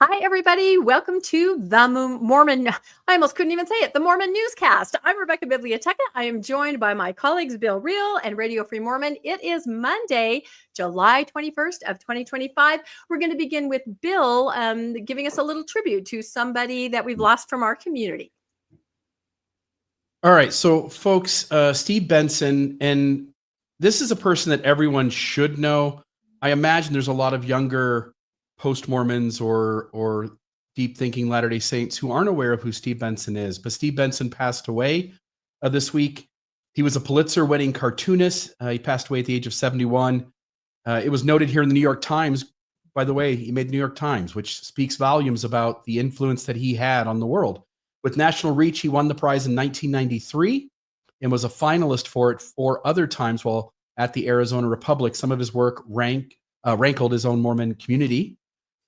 Hi, everybody. Welcome to the Mormon. I almost couldn't even say it. The Mormon Newscast. I'm Rebecca Biblioteca. I am joined by my colleagues, Bill Reel and Radio Free Mormon. It is Monday, July 21st of 2025. We're going to begin with Bill giving us a little tribute to somebody that we've lost from our community. All right. So, folks, Steve Benson, and this is a person that everyone should know. I imagine there's a lot of younger post-Mormons or deep-thinking Latter-day Saints who aren't aware of who Steve Benson is. But Steve Benson passed away this week. He was a Pulitzer-winning cartoonist. He passed away at the age of 71. It was noted here in the New York Times. By the way, he made the New York Times, which speaks volumes about the influence that he had on the world. With national reach, he won the prize in 1993 and was a finalist for it 4 other times while at the Arizona Republic. Some of his work rankled his own Mormon community.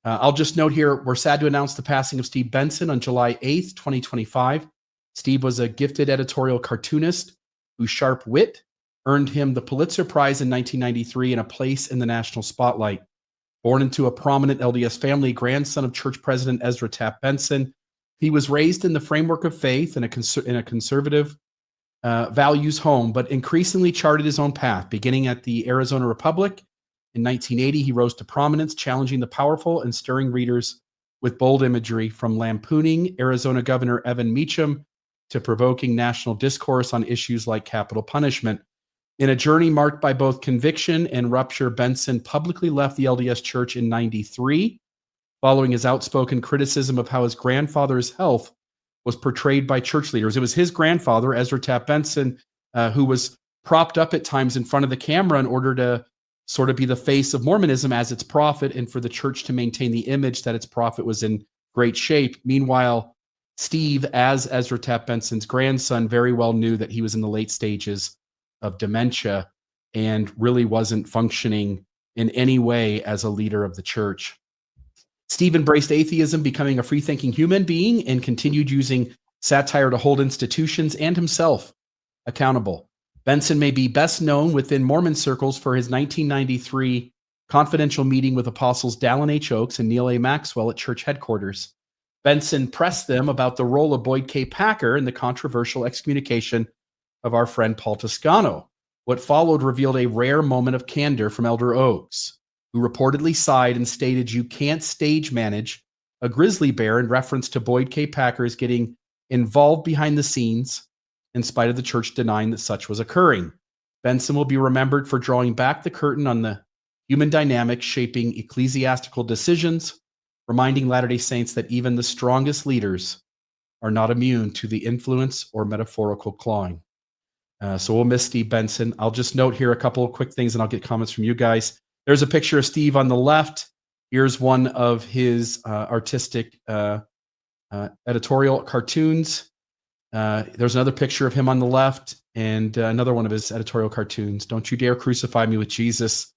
I'll just note here, we're sad to announce the passing of Steve Benson on July 8th, 2025. Steve was a gifted editorial cartoonist whose sharp wit earned him the Pulitzer Prize in 1993 and a place in the national spotlight. Born into a prominent LDS family, grandson of church president Ezra Taft Benson, he was raised in the framework of faith in a conservative values home, but increasingly charted his own path, beginning at the Arizona Republic. In 1980, he rose to prominence, challenging the powerful and stirring readers with bold imagery, from lampooning Arizona Governor Evan Meacham to provoking national discourse on issues like capital punishment. In a journey marked by both conviction and rupture, Benson publicly left the LDS Church in 1993, following his outspoken criticism of how his grandfather's health was portrayed by church leaders. It was his grandfather, Ezra Taft Benson, who was propped up at times in front of the camera in order to sort of be the face of Mormonism as its prophet, and for the church to maintain the image that its prophet was in great shape. Meanwhile, Steve, as Ezra Taft Benson's grandson, very well knew that he was in the late stages of dementia and really wasn't functioning in any way as a leader of the church. Steve embraced atheism, becoming a free-thinking human being, and continued using satire to hold institutions and himself accountable. Benson may be best known within Mormon circles for his 1993 confidential meeting with Apostles Dallin H. Oaks and Neil A. Maxwell at church headquarters. Benson pressed them about the role of Boyd K. Packer in the controversial excommunication of our friend Paul Toscano. What followed revealed a rare moment of candor from Elder Oaks, who reportedly sighed and stated, "You can't stage manage a grizzly bear," in reference to Boyd K. Packer's getting involved behind the scenes in spite of the church denying that such was occurring. Benson will be remembered for drawing back the curtain on the human dynamics shaping ecclesiastical decisions, reminding Latter-day Saints that even the strongest leaders are not immune to the influence or metaphorical clawing. So we'll miss Steve Benson. I'll just note here a couple of quick things and I'll get comments from you guys. There's a picture of Steve on the left. Here's one of his artistic editorial cartoons. There's another picture of him on the left and another one of his editorial cartoons. "Don't you dare crucify me with Jesus."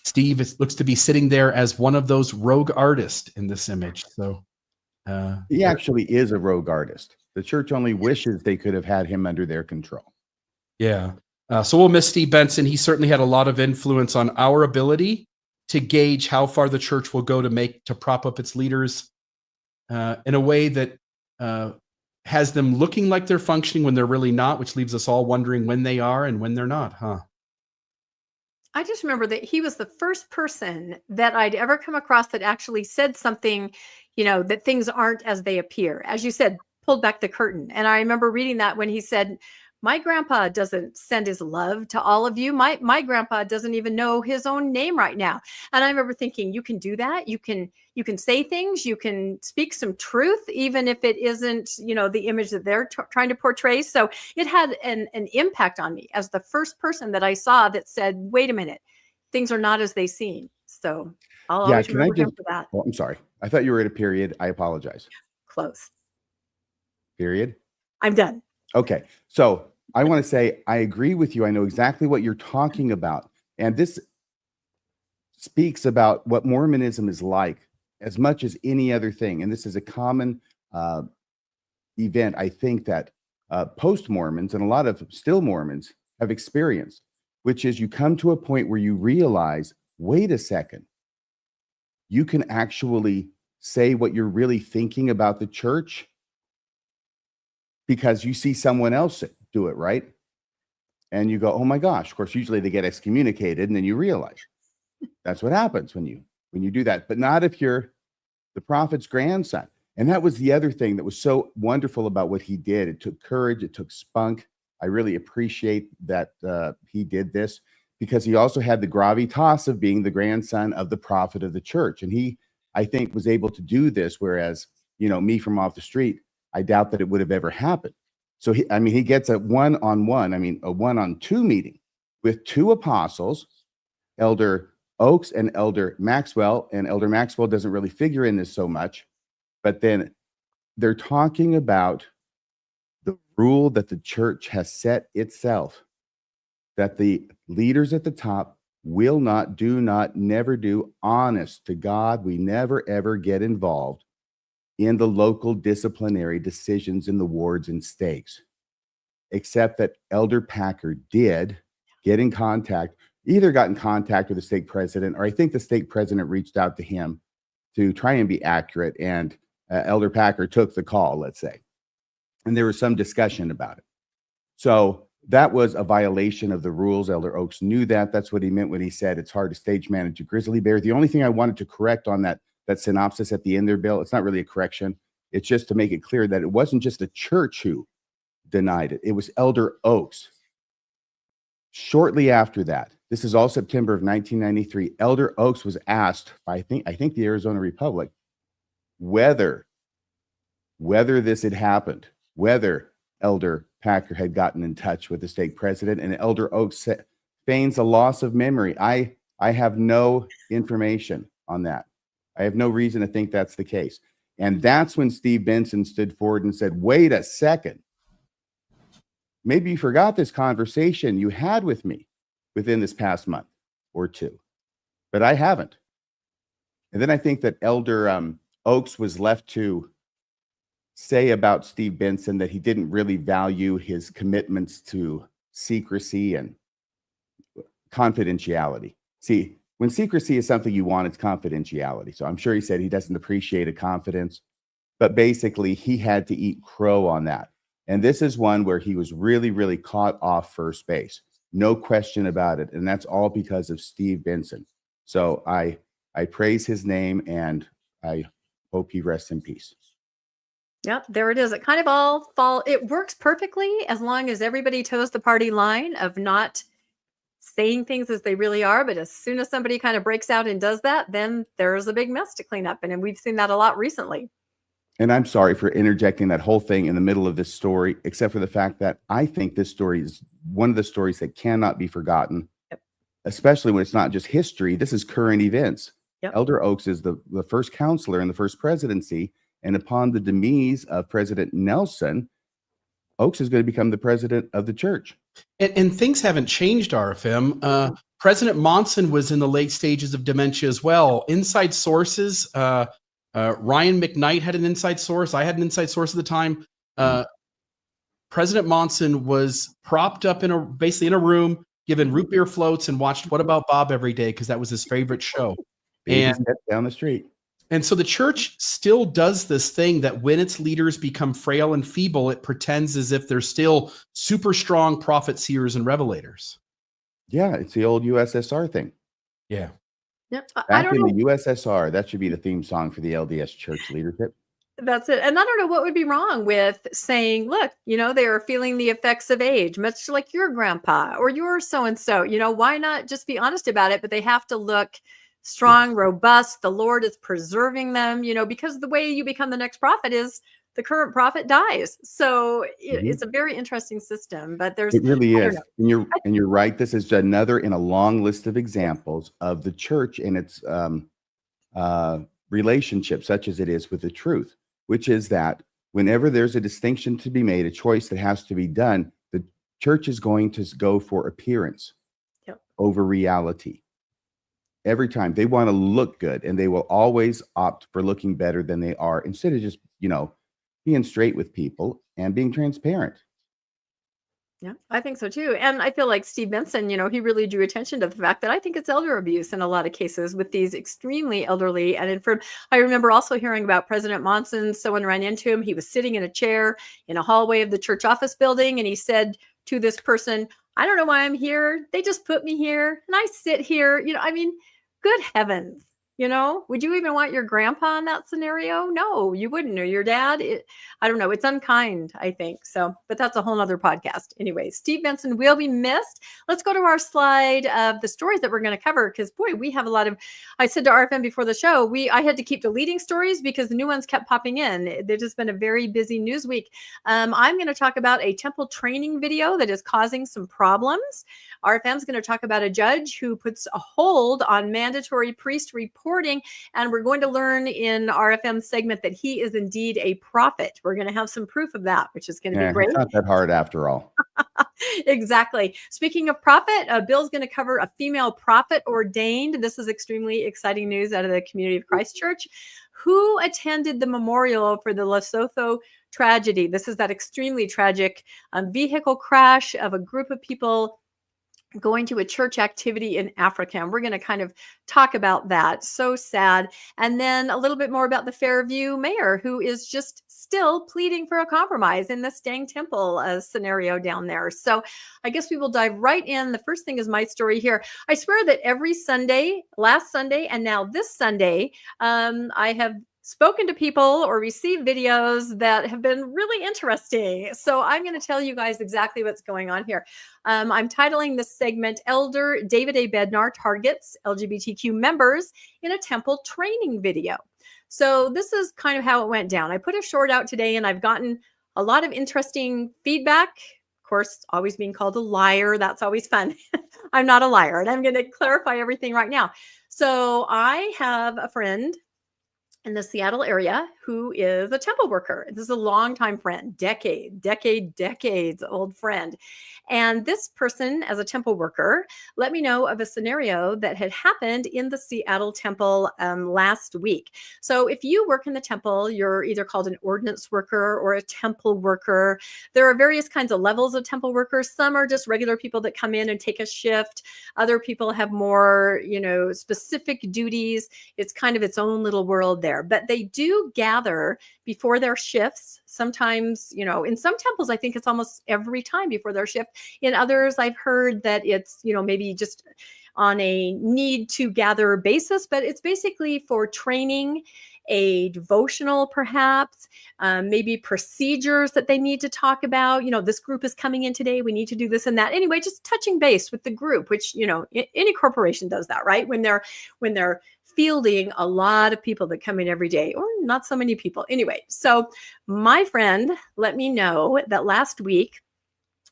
Steve looks to be sitting there as one of those rogue artists in this image. So he actually is a rogue artist. The church only wishes they could have had him under their control. Yeah. So we'll miss Steve Benson. He certainly had a lot of influence on our ability to gauge how far the church will go to prop up its leaders in a way that has them looking like they're functioning when they're really not, which leaves us all wondering when they are and when they're not, huh? I just remember that he was the first person that I'd ever come across that actually said something, that things aren't as they appear. As you said, pulled back the curtain. And I remember reading that when he said, "My grandpa doesn't send his love to all of you. My grandpa doesn't even know his own name right now." And I remember thinking, you can do that. You can say things, you can speak some truth, even if it isn't, the image that they're trying to portray. So it had an impact on me as the first person that I saw that said, wait a minute, things are not as they seem. So I'll always remember him for that. Well, I'm sorry. I thought you were at a period. I apologize. Close. Period. I'm done. Okay. So I want to say, I agree with you. I know exactly what you're talking about. And this speaks about what Mormonism is like as much as any other thing. And this is a common event, I think, that post-Mormons and a lot of still Mormons have experienced, which is you come to a point where you realize, wait a second, you can actually say what you're really thinking about the church because you see someone else do it, right? And you go, oh my gosh. Of course, usually they get excommunicated, and then you realize that's what happens when you do that. But not if you're the prophet's grandson. And that was the other thing that was so wonderful about what he did. It took courage. It took spunk. I really appreciate that he did this, because he also had the gravitas of being the grandson of the prophet of the church. And he, I think, was able to do this, whereas, me from off the street, I doubt that it would have ever happened. So he gets a one-on-one, a one-on-two meeting with two apostles, Elder Oaks and Elder Maxwell. And Elder Maxwell doesn't really figure in this so much, but then they're talking about the rule that the church has set itself, that the leaders at the top will not, do not, never do, honest to God, we never ever get involved in the local disciplinary decisions in the wards and stakes, except that Elder Packer did get in contact, either got in contact with the stake president, or I think the stake president reached out to him to try and be accurate, and Elder Packer took the call, let's say, and there was some discussion about it. So that was a violation of the rules. Elder Oaks knew that. That's what he meant when he said it's hard to stage manage a grizzly bear. The only thing I wanted to correct on that synopsis at the end there, Bill, it's not really a correction. It's just to make it clear that it wasn't just the church who denied it. It was Elder Oaks. Shortly after that, this is all September of 1993, Elder Oaks was asked by, I think the Arizona Republic, whether this had happened, whether Elder Packer had gotten in touch with the stake president, and Elder Oaks feigns a loss of memory. I have no information on that. I have no reason to think that's the case. And that's when Steve Benson stood forward and said, wait a second. Maybe you forgot this conversation you had with me within this past month or two, but I haven't. And then I think that Elder Oaks was left to say about Steve Benson that he didn't really value his commitments to secrecy and confidentiality. See, when secrecy is something you want, it's confidentiality. So I'm sure he said he doesn't appreciate a confidence, but basically he had to eat crow on that. And this is one where he was really, really caught off first base. No question about it. And that's all because of Steve Benson. So I praise his name, and I hope he rests in peace. Yep, there it is. It kind of it works perfectly as long as everybody toes the party line of not saying things as they really are. But as soon as somebody kind of breaks out and does that, then there's a big mess to clean up. And we've seen that a lot recently. And I'm sorry for interjecting that whole thing in the middle of this story, except for the fact that I think this story is one of the stories that cannot be forgotten, especially when it's not just history. This is current events. Yep. Elder Oaks is the first counselor in the first presidency. And upon the demise of President Nelson, Oaks is going to become the president of the church. And things haven't changed, RFM. President Monson was in the late stages of dementia as well. Inside sources, Ryan McKnight had an inside source. I had an inside source at the time. President Monson was propped up basically in a room, given root beer floats, and watched What About Bob every day because that was his favorite show. And down the street. And so the church still does this thing that when its leaders become frail and feeble, it pretends as if they're still super strong prophet, seers, and revelators. Yeah, it's the old USSR thing. Yeah. Yep. Back in the USSR, that should be the theme song for the LDS Church leadership. That's it. And I don't know what would be wrong with saying, look, they are feeling the effects of age, much like your grandpa or your so-and-so. Why not just be honest about it? But they have to look strong, robust. The Lord is preserving them, because the way you become the next prophet is the current prophet dies. So it's a very interesting system, but it really is. And you're right. This is another in a long list of examples of the church and its relationship, such as it is with the truth, which is that whenever there's a distinction to be made, a choice that has to be done, the church is going to go for appearance over reality. Every time they want to look good, and they will always opt for looking better than they are instead of just, being straight with people and being transparent. Yeah, I think so too. And I feel like Steve Benson, he really drew attention to the fact that I think it's elder abuse in a lot of cases with these extremely elderly and infirm. I remember also hearing about President Monson. Someone ran into him. He was sitting in a chair in a hallway of the church office building. And he said to this person, I don't know why I'm here. They just put me here and I sit here. Good heavens. Would you even want your grandpa in that scenario? No, you wouldn't. Or your dad. I don't know. It's unkind, I think. So, but that's a whole nother podcast. Anyway, Steve Benson will be missed. Let's go to our slide of the stories that we're going to cover. Because boy, we have a lot of, I said to RFM before the show, I had to keep deleting stories because the new ones kept popping in. There's just been a very busy news week. I'm going to talk about a temple training video that is causing some problems. RFM is going to talk about a judge who puts a hold on mandatory priest reporting. And we're going to learn in RFM's segment that he is indeed a prophet. We're going to have some proof of that, which is going to be great. It's not that hard after all. Exactly. Speaking of prophet, Bill's going to cover a female prophet ordained. This is extremely exciting news out of the Community of Christ Church, who attended the memorial for the Lesotho tragedy. This is that extremely tragic vehicle crash of a group of people going to a church activity in Africa. And we're going to kind of talk about that. So sad. And then a little bit more about the Fairview mayor, who is just still pleading for a compromise in this dang temple scenario down there. So I guess we will dive right in. The first thing is my story here. I swear that every Sunday, last Sunday, and now this Sunday, I have spoken to people or received videos that have been really interesting. So I'm going to tell you guys exactly what's going on here. I'm titling this segment, Elder David A. Bednar Targets LGBTQ Members in a Temple Training Video. So this is kind of how it went down. I put a short out today and I've gotten a lot of interesting feedback. Of course, always being called a liar. That's always fun. I'm not a liar. And I'm going to clarify everything right now. So I have a friend in the Seattle area who is a temple worker. This is a longtime friend, decades old friend. And this person, as a temple worker, let me know of a scenario that had happened in the Seattle temple last week. So if you work in the temple, you're either called an ordinance worker or a temple worker. There are various kinds of levels of temple workers. Some are just regular people that come in and take a shift. Other people have more, specific duties. It's kind of its own little world there. But they do gather before their shifts. Sometimes, in some temples, I think it's almost every time before their shift. In others, I've heard that it's, maybe just on a need to gather basis, but it's basically for training, a devotional perhaps, maybe procedures that they need to talk about. This group is coming in today. We need to do this and that. Anyway, just touching base with the group, which, any corporation does that, right? When they're fielding a lot of people that come in every day, or not so many people. Anyway, so my friend let me know that last week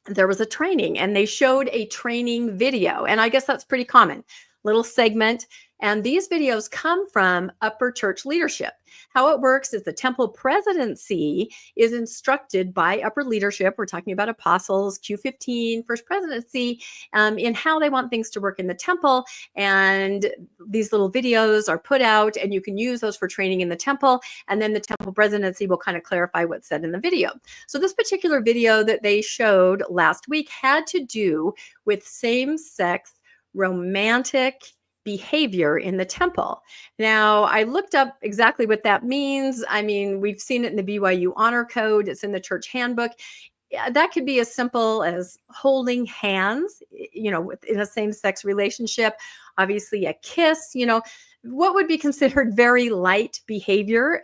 there was a training and they showed a training video. And I guess that's pretty common, little segment. And these videos come from upper church leadership. How it works is the temple presidency is instructed by upper leadership. We're talking about apostles, Q15, first presidency, in how they want things to work in the temple. And these little videos are put out and you can use those for training in the temple. And then the temple presidency will kind of clarify what's said in the video. So this particular video that they showed last week had to do with same-sex romantic behavior in the temple. Now, I looked up exactly what that means. I mean, we've seen it in the BYU Honor Code. It's in the church handbook. That could be as simple as holding hands, in a same-sex relationship, obviously a kiss, what would be considered very light behavior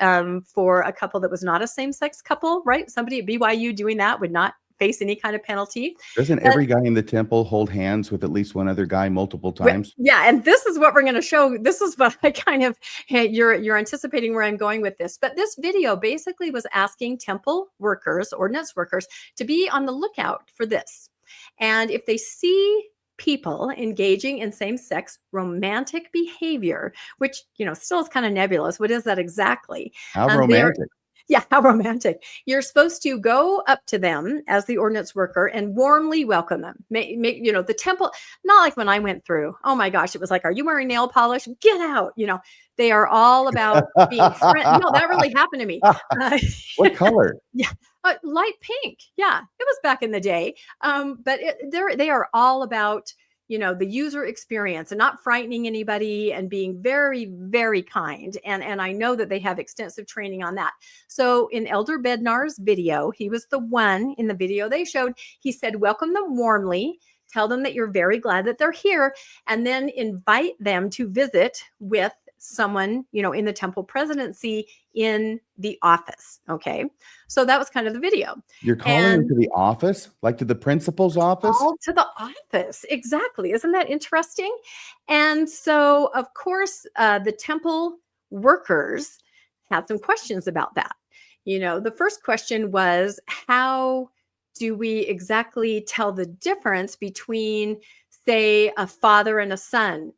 for a couple that was not a same-sex couple, right? Somebody at BYU doing that would not face any kind of penalty. Doesn't every guy in the temple hold hands with at least one other guy multiple times? Yeah, and this is what we're going to show. This is what I kind of, you're anticipating where I'm going with this. But this video basically was asking temple workers, ordinance workers, to be on the lookout for this. And if they see people engaging in same-sex romantic behavior, which, still is kind of nebulous. What is that exactly? How romantic. Yeah, how romantic. You're supposed to go up to them as the ordinance worker and warmly welcome them. Make the temple, not like when I went through, oh my gosh, it was like, are you wearing nail polish? Get out. They are all about being friends. No, that really happened to me. What color? Yeah. Light pink. Yeah, it was back in the day. But they are all about, the user experience and not frightening anybody and being very, very kind. And I know that they have extensive training on that. So in Elder Bednar's video, he was the one in the video they showed. He said, welcome them warmly. Tell them that you're very glad that they're here, and then invite them to visit with someone, in the temple presidency in the office. Okay. So that was kind of the video. You're calling them to the office, like to the principal's office? All to the office. Exactly. Isn't that interesting? And so, of course, the temple workers had some questions about that. The first question was, how do we exactly tell the difference between, say, a father and a son?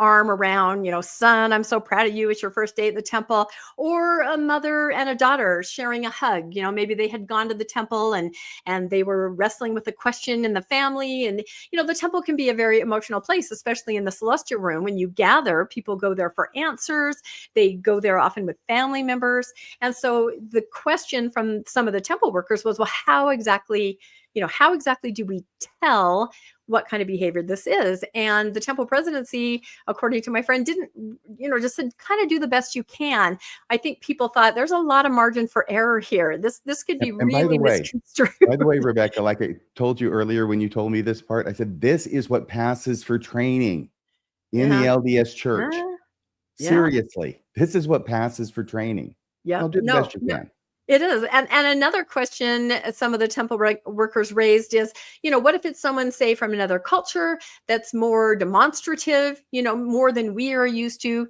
Arm around, son, I'm so proud of you. It's your first day at the temple. Or a mother and a daughter sharing a hug. Maybe they had gone to the temple and they were wrestling with a question in the family. And, the temple can be a very emotional place, especially in the celestial room. When you gather, people go there for answers. They go there often with family members. And so the question from some of the temple workers was, well, how exactly do we tell what kind of behavior this is? And the temple presidency, according to my friend, didn't, just said, kind of do the best you can. I think people thought there's a lot of margin for error here. This could be really misconstrued. By the way, Rebecca, like I told you earlier when you told me this part, I said, this is what passes for training in the LDS Church. Seriously, this is what passes for training. Yeah. I'll do the best you can. It is. And another question some of the temple workers raised is, what if it's someone, say, from another culture that's more demonstrative, more than we are used to,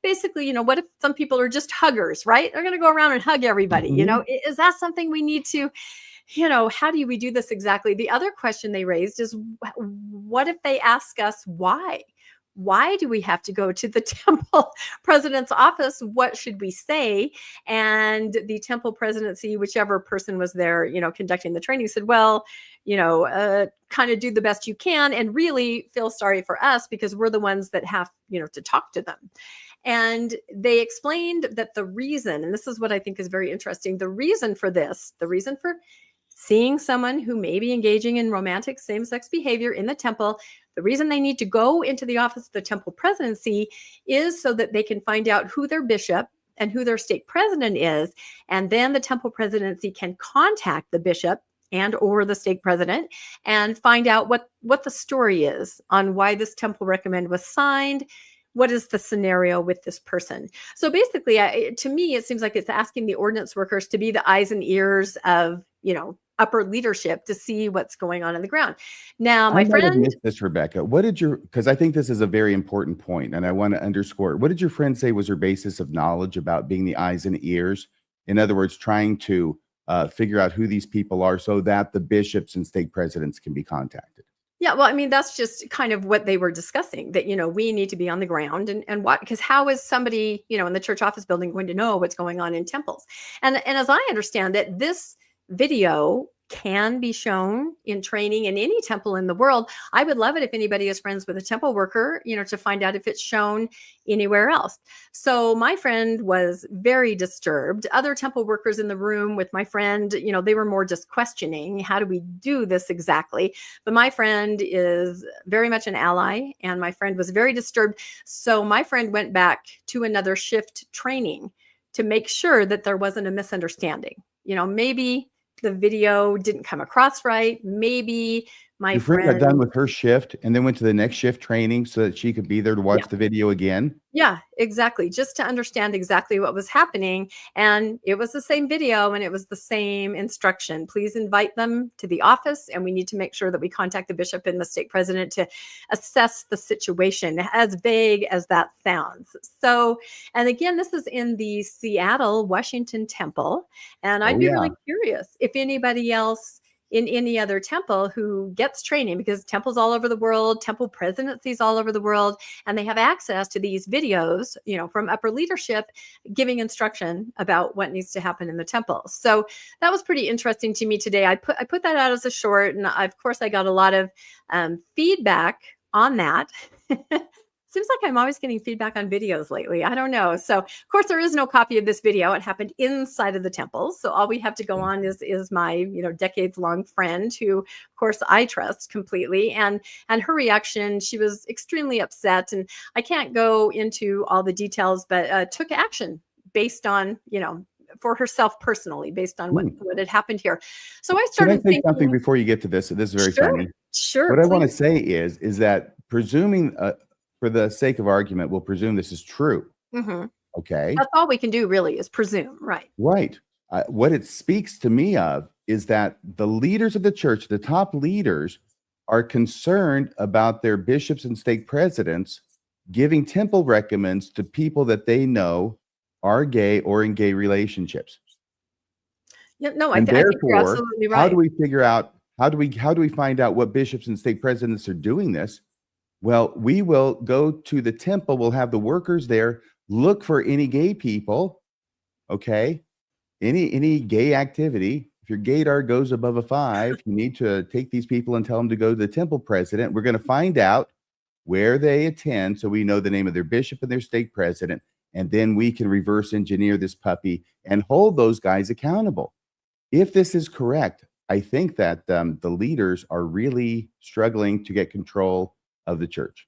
basically, what if some people are just huggers, right? They're going to go around and hug everybody. Is that something we need to, how do we do this exactly? The other question they raised is, what if they ask us why? Why do we have to go to the temple president's office? What should we say? And the temple presidency, whichever person was there, conducting the training, said, well, kind of do the best you can and really feel sorry for us because we're the ones that have, to talk to them. And they explained that the reason, and this is what I think is very interesting, the reason for seeing someone who may be engaging in romantic same-sex behavior in the temple, the reason they need to go into the office of the temple presidency is so that they can find out who their bishop and who their stake president is. And then the temple presidency can contact the bishop and or the stake president and find out what the story is on why this temple recommend was signed. What is the scenario with this person? So basically, to me, it seems like it's asking the ordinance workers to be the eyes and ears of, upper leadership to see what's going on the ground. Now, my friend missed this, Rebecca. Because I think this is a very important point, and I want to underscore, what did your friend say was her basis of knowledge about being the eyes and ears? In other words, trying to figure out who these people are so that the bishops and stake presidents can be contacted. Yeah, well, I mean, that's just kind of what they were discussing, that, we need to be on the ground and what, because how is somebody, in the church office building going to know what's going on in temples? And as I understand it, this video can be shown in training in any temple in the world. I would love it if anybody is friends with a temple worker, to find out if it's shown anywhere else. So my friend was very disturbed. Other temple workers in the room with my friend, they were more just questioning, how do we do this exactly? But my friend is very much an ally, and my friend was very disturbed. So my friend went back to another shift training to make sure that there wasn't a misunderstanding. Maybe the video didn't come across right. Maybe my friend got done with her shift and then went to the next shift training so that she could be there to watch the video again. Yeah, exactly. Just to understand exactly what was happening. And it was the same video and it was the same instruction. Please invite them to the office, and we need to make sure that we contact the bishop and the stake president to assess the situation, as vague as that sounds. So, and again, this is in the Seattle, Washington temple. And I'd be really curious if anybody else in any other temple who gets training, because temples all over the world, temple presidencies all over the world, and they have access to these videos, from upper leadership giving instruction about what needs to happen in the temple. So that was pretty interesting to me today. I put that out as a short, and of course I got a lot of feedback on that. Seems like I'm always getting feedback on videos lately. I don't know. So, of course, there is no copy of this video. It happened inside of the temple. So all we have to go on is my, decades-long friend who, of course, I trust completely. And her reaction, she was extremely upset. And I can't go into all the details, but took action based on, for herself personally, based on what had happened here. So I started Can I say thinking something before you get to this? This is very funny. Sure. What I want to say is that presuming, for the sake of argument, we'll presume this is true. Mm-hmm. Okay. That's all we can do really is presume, right? Right. What it speaks to me of is that the leaders of the church, the top leaders, are concerned about their bishops and stake presidents giving temple recommends to people that they know are gay or in gay relationships. Yeah, no, I think you're absolutely right. How do we figure out, how do we find out what bishops and stake presidents are doing this? Well, we will go to the temple. We'll have the workers there look for any gay people. Okay. Any gay activity. If your gaydar goes above a 5, you need to take these people and tell them to go to the temple president. We're going to find out where they attend, so we know the name of their bishop and their stake president, and then we can reverse engineer this puppy and hold those guys accountable. If this is correct, I think that the leaders are really struggling to get control of the church.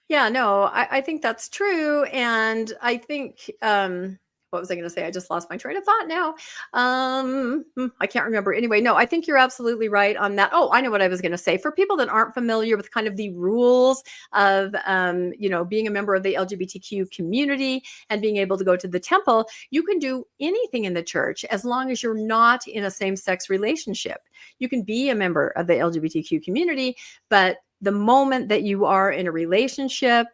Yeah, no, I think that's true. And I think, what was I going to say? I just lost my train of thought now. I can't remember. Anyway, no, I think you're absolutely right on that. Oh, I know what I was going to say. For people that aren't familiar with kind of the rules of, being a member of the LGBTQ community and being able to go to the temple, you can do anything in the church as long as you're not in a same-sex relationship. You can be a member of the LGBTQ community, but the moment that you are in a relationship,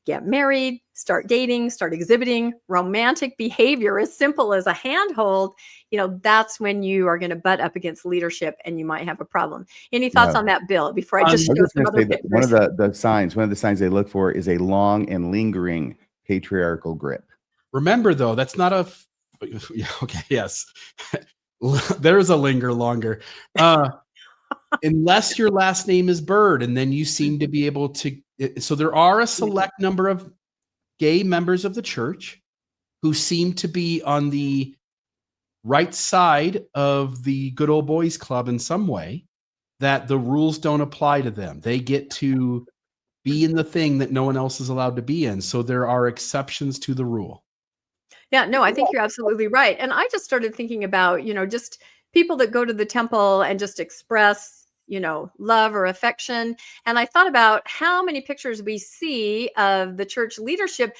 get married, start dating, start exhibiting romantic behavior as simple as a handhold, that's when you are going to butt up against leadership and you might have a problem. Any thoughts on that, Bill, before I just show some other pictures? One of the signs they look for is a long and lingering patriarchal grip. Remember, though, that's not a... Okay, yes. There's a linger longer. Unless your last name is Bird, and then you seem to be able to. So there are a select number of gay members of the church who seem to be on the right side of the good old boys club in some way, that the rules don't apply to them. They get to be in the thing that no one else is allowed to be in. So there are exceptions to the rule. Yeah, no, I think you're absolutely right. And I just started thinking about, just people that go to the temple and just express, love or affection. And I thought about how many pictures we see of the church leadership.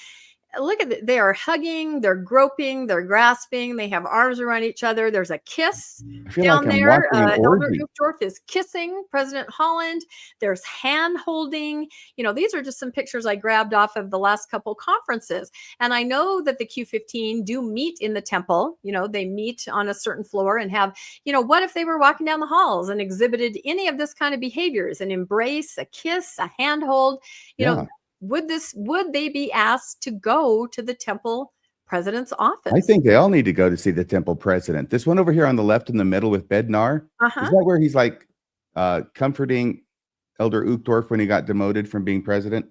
Look at it. They are hugging, they're groping, they're grasping, they have arms around each other. There's a kiss down there. Elder Uchtdorf is kissing President Holland. There's hand holding. These are just some pictures I grabbed off of the last couple conferences. And I know that the Q15 do meet in the temple. They meet on a certain floor and have, what if they were walking down the halls and exhibited any of this kind of behaviors, an embrace, a kiss, a handhold, would they be asked to go to the temple president's office? I think they all need to go to see the temple president. This one over here on the left in the middle with Bednar, is that where he's like comforting Elder Uchtdorf when he got demoted from being president?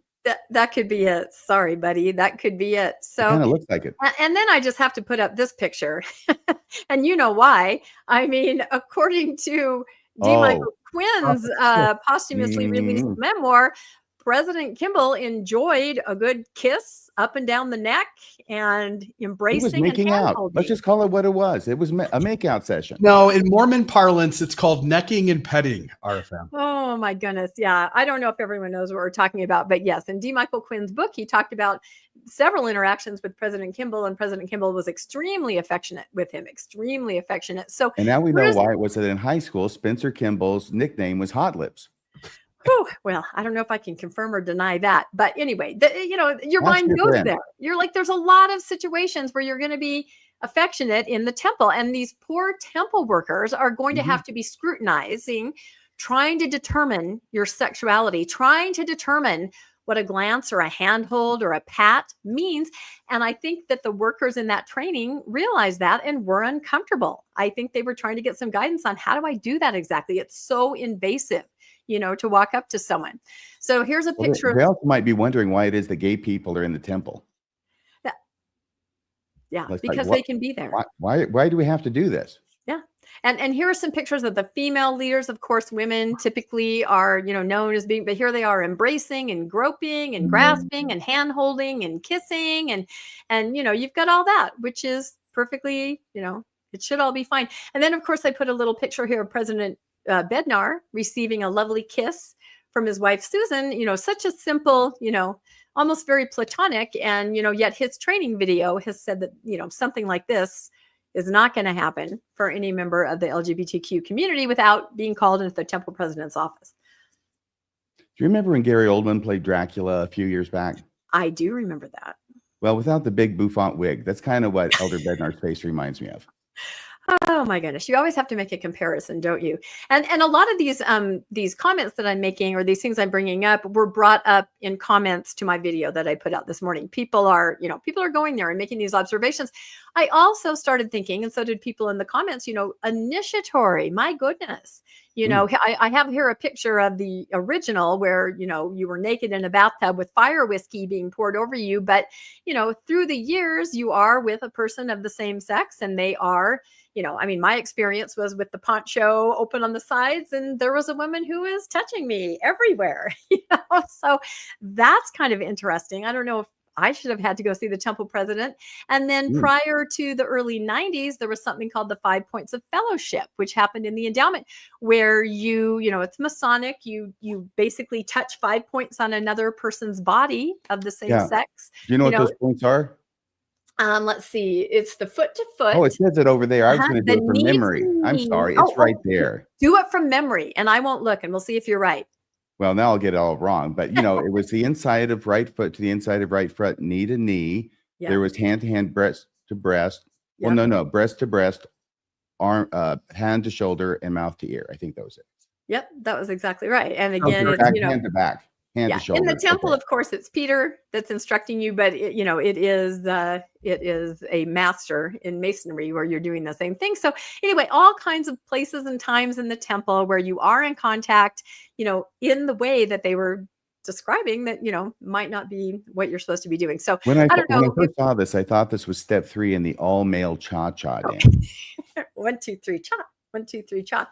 That could be it. Sorry, buddy. That could be it. So it kind of looks like it. And then I just have to put up this picture. And you know why. I mean, according to D. Michael Quinn's posthumously released memoir, President Kimball enjoyed a good kiss up and down the neck and embracing. He was making out. Let's just call it what it was. It was a makeout session. No, in Mormon parlance, it's called necking and petting, RFM. Oh my goodness. Yeah. I don't know if everyone knows what we're talking about, but yes, in D. Michael Quinn's book, he talked about several interactions with President Kimball, and President Kimball was extremely affectionate with him, extremely affectionate. So, and now we know why it was that in high school, Spencer Kimball's nickname was Hot Lips. Whew, well, I don't know if I can confirm or deny that, but anyway, your mind goes there. You're like, there's a lot of situations where you're going to be affectionate in the temple, and these poor temple workers are going to have to be scrutinizing, trying to determine your sexuality, trying to determine what a glance or a handhold or a pat means. And I think that the workers in that training realized that and were uncomfortable. I think they were trying to get some guidance on how do I do that exactly? It's so invasive. to walk up to someone. So here's a picture They of, also might be wondering why it is that gay people are in the temple. yeah, Like, because what- they can be there. Why do we have to do this? Yeah. And here are some pictures of the female leaders. Of course, women typically are, known as being, but here they are embracing and groping and grasping and hand holding and kissing. And, you've got all that, which is perfectly, it should all be fine. And then, of course, I put a little picture here of President Bednar receiving a lovely kiss from his wife, Susan, such a simple, almost very platonic. And, yet his training video has said that, something like this is not going to happen for any member of the LGBTQ community without being called into the temple president's office. Do you remember when Gary Oldman played Dracula a few years back? I do remember that. Well, without the big bouffant wig, that's kind of what Elder Bednar's face reminds me of. Oh my goodness. You always have to make a comparison, don't you? And a lot of these comments that I'm making, or these things I'm bringing up, were brought up in comments to my video that I put out this morning. People are going there and making these observations. I also started thinking, and so did people in the comments, initiatory, my goodness. I have here a picture of the original where, you were naked in a bathtub with fire whiskey being poured over you. But, through the years, you are with a person of the same sex, and they are, my experience was with the poncho open on the sides, and there was a woman who was touching me everywhere, so that's kind of interesting. I don't know if I should have had to go see the temple president. And then prior to the early 90s, there was something called the 5 Points of Fellowship, which happened in the endowment, where it's Masonic. You basically touch 5 points on another person's body of the same sex. Do you know what those points are? Let's see. It's the foot to foot. Oh, it says it over there. I was going to do it from memory. I'm sorry. It's right there. Do it from memory, and I won't look, and we'll see if you're right. Well, now I'll get it all wrong. But, it was the inside of right foot to the inside of right foot, knee to knee. Yep. There was hand to hand, breast to breast. Yep. Well, no, breast to breast, arm, hand to shoulder, and mouth to ear. I think that was it. Yep, that was exactly right. And again, it's, hand to back. Hand to shoulder. In the temple, of course, it's Peter that's instructing you, but it is a master in masonry where you're doing the same thing. So anyway, all kinds of places and times in the temple where you are in contact, in the way that they were describing that, might not be what you're supposed to be doing. So when I first saw this, I thought this was step 3 in the all male cha-cha dance. 1, 2, 3, cha. 1, 2, 3, cha.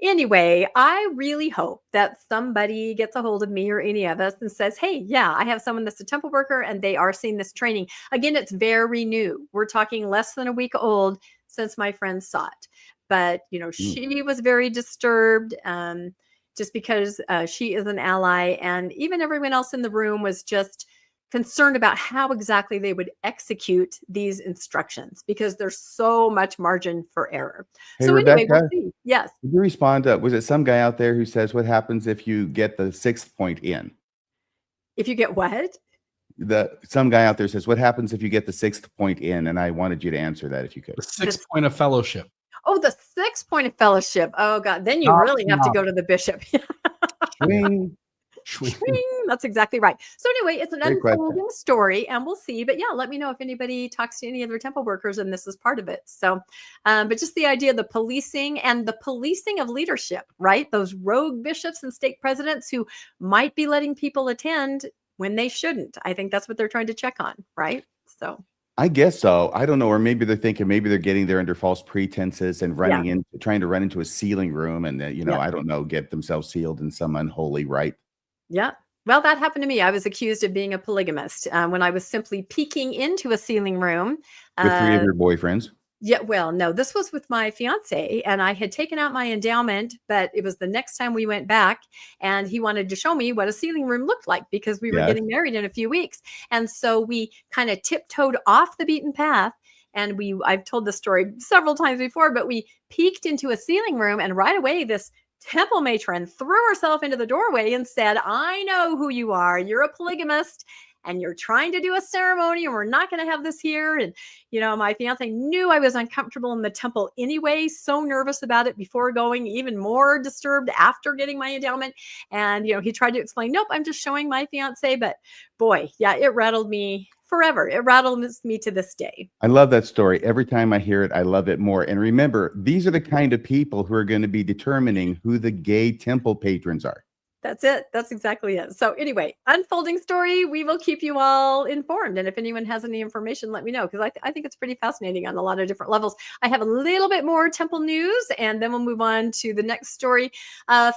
Anyway, I really hope that somebody gets a hold of me or any of us and says, hey, yeah, I have someone that's a temple worker and they are seeing this training. Again, it's very new. We're talking less than a week old since my friend saw it. But, she was very disturbed just because she is an ally. And even everyone else in the room was just concerned about how exactly they would execute these instructions because there's so much margin for error. Hey, so Rebecca, anyway, we'll see. Yes. Did you respond to, was it some guy out there who says, what happens if you get the 6th point in? If you get what? Some guy out there says, what happens if you get the 6th point in? And I wanted you to answer that if you could. The 6th point of fellowship. Oh, the 6th point of fellowship. Oh God. Then you really have to go to the bishop. Swing. That's exactly right. So anyway, it's an unfolding story and we'll see. But yeah, let me know if anybody talks to any other temple workers and this is part of it. So, but just the idea of the policing and the policing of leadership, right? Those rogue bishops and stake presidents who might be letting people attend when they shouldn't. I think that's what they're trying to check on, right? So I guess so. I don't know. Or maybe they're thinking maybe they're getting there under false pretenses and trying to run into a sealing room and, I don't know, get themselves sealed in some unholy rite. Yeah. Well, that happened to me. I was accused of being a polygamist when I was simply peeking into a sealing room. With 3 of your boyfriends? Yeah. Well, no, this was with my fiance and I had taken out my endowment, but it was the next time we went back and he wanted to show me what a sealing room looked like because we were getting married in a few weeks. And so we kind of tiptoed off the beaten path. And I've told this story several times before, but we peeked into a sealing room and right away this temple matron threw herself into the doorway and said, I know who you are. You're a polygamist and you're trying to do a ceremony and we're not going to have this here. And, my fiance knew I was uncomfortable in the temple anyway, so nervous about it before going, even more disturbed after getting my endowment. And, he tried to explain, nope, I'm just showing my fiance. But boy, yeah, it rattled me forever. It rattles me to this day. I love that story. Every time I hear it, I love it more. And remember, these are the kind of people who are going to be determining who the gay temple patrons are. That's it. That's exactly it. So anyway, unfolding story. We will keep you all informed. And if anyone has any information, let me know, because I think it's pretty fascinating on a lot of different levels. I have a little bit more temple news, and then we'll move on to the next story.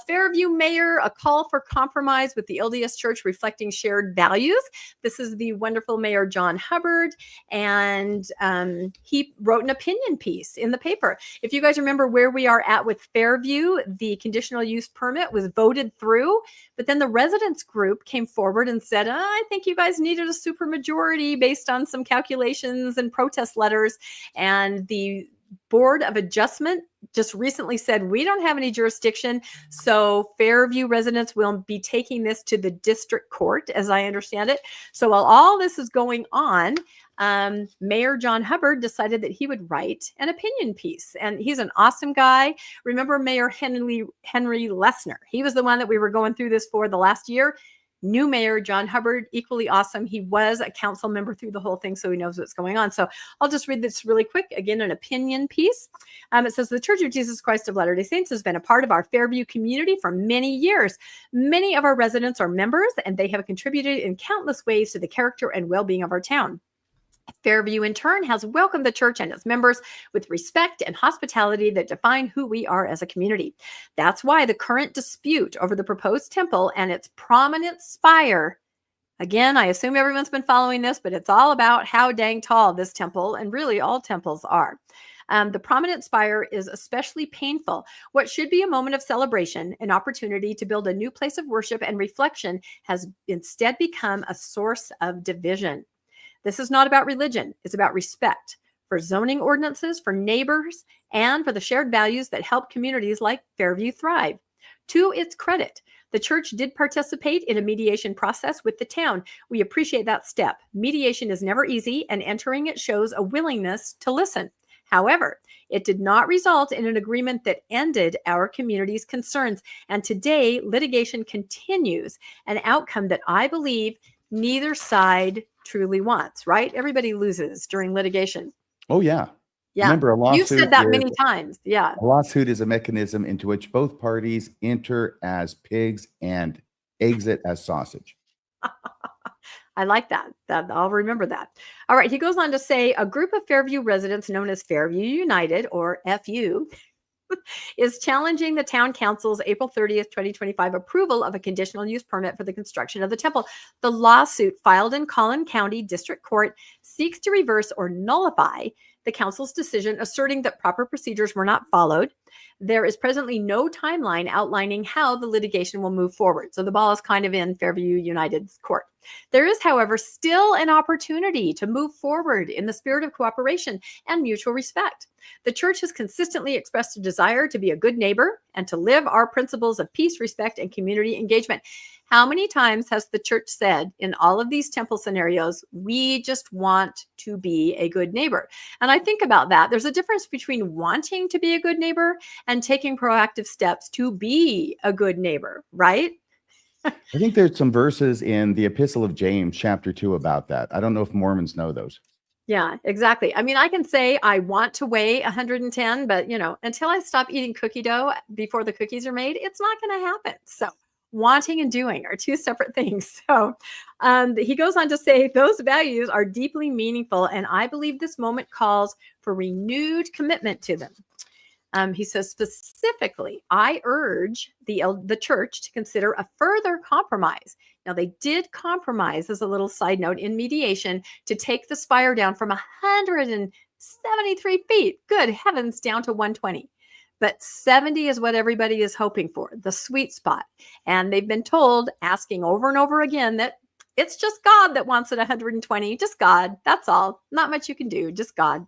Fairview mayor, a call for compromise with the LDS Church reflecting shared values. This is the wonderful Mayor John Hubbard, and he wrote an opinion piece in the paper. If you guys remember where we are at with Fairview, the conditional use permit was voted through, but then the residents group came forward and said, I think you guys needed a supermajority based on some calculations and protest letters. And the Board of Adjustment just recently said, we don't have any jurisdiction. So Fairview residents will be taking this to the district court, as I understand it. So while all this is going on, Mayor John Hubbard decided that he would write an opinion piece, and he's an awesome guy. Remember Mayor Henry Lessner? He was the one that we were going through this for the last year. New Mayor John Hubbard, equally awesome. He was a council member through the whole thing, so he knows what's going on. So I'll just read this really quick. Again, an opinion piece. It says, the Church of Jesus Christ of Latter-day Saints has been a part of our Fairview community for many years. Many of our residents are members, and they have contributed in countless ways to the character and well-being of our town. Fairview, in turn, has welcomed the church and its members with respect and hospitality that define who we are as a community. That's why the current dispute over the proposed temple and its prominent spire, again, I assume everyone's been following this, but it's all about how dang tall this temple, and really all temples are. The prominent spire is especially painful. What should be a moment of celebration, an opportunity to build a new place of worship and reflection, has instead become a source of division. This is not about religion. It's about respect for zoning ordinances, for neighbors, and for the shared values that help communities like Fairview thrive. To its credit, the church did participate in a mediation process with the town. We appreciate that step. Mediation is never easy, and entering it shows a willingness to listen. However, it did not result in an agreement that ended our community's concerns. And today, litigation continues, an outcome that I believe neither side truly wants, right? Everybody loses during litigation. Oh, yeah. Yeah. Remember, a lawsuit, you've said that many times. Yeah. A lawsuit is a mechanism into which both parties enter as pigs and exit as sausage. I like that. I'll remember that. All right. He goes on to say, a group of Fairview residents known as Fairview United, or FU, is challenging the town council's April 30th, 2025 approval of a conditional use permit for the construction of the temple. The lawsuit filed in Collin County District Court seeks to reverse or nullify the council's decision, asserting that proper procedures were not followed. There is presently no timeline outlining how the litigation will move forward. So the ball is kind of in Fairview United's court. There is, however, still an opportunity to move forward in the spirit of cooperation and mutual respect. The church has consistently expressed a desire to be a good neighbor and to live our principles of peace, respect, and community engagement. How many times has the church said in all of these temple scenarios, we just want to be a good neighbor? And I think about that. There's a difference between wanting to be a good neighbor and taking proactive steps to be a good neighbor, right? I think there's some verses in the Epistle of James, chapter 2, about that. I don't know if Mormons know those. Yeah, exactly. I mean, I can say I want to weigh 110, but until I stop eating cookie dough before the cookies are made, it's not going to happen. So wanting and doing are two separate things. So he goes on to say those values are deeply meaningful, and I believe this moment calls for renewed commitment to them. He says specifically, I urge the church to consider a further compromise. Now, they did compromise, as a little side note, in mediation to take the spire down from 173 feet, good heavens, down to 120. But 70 is what everybody is hoping for, the sweet spot. And they've been told, asking over and over again, that it's just God that wants it 120, just God. That's all. Not much you can do, just God.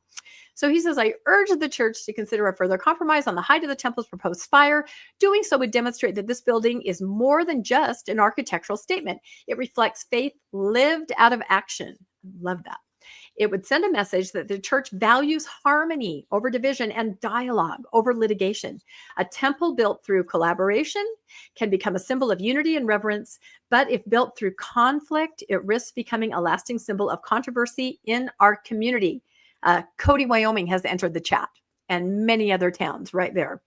So he says, I urge the church to consider a further compromise on the height of the temple's proposed spire. Doing so would demonstrate that this building is more than just an architectural statement. It reflects faith lived out of action. Love that. It would send a message that the church values harmony over division and dialogue over litigation. A temple built through collaboration can become a symbol of unity and reverence, but if built through conflict, it risks becoming a lasting symbol of controversy in our community. Cody, Wyoming has entered the chat, and many other towns right there.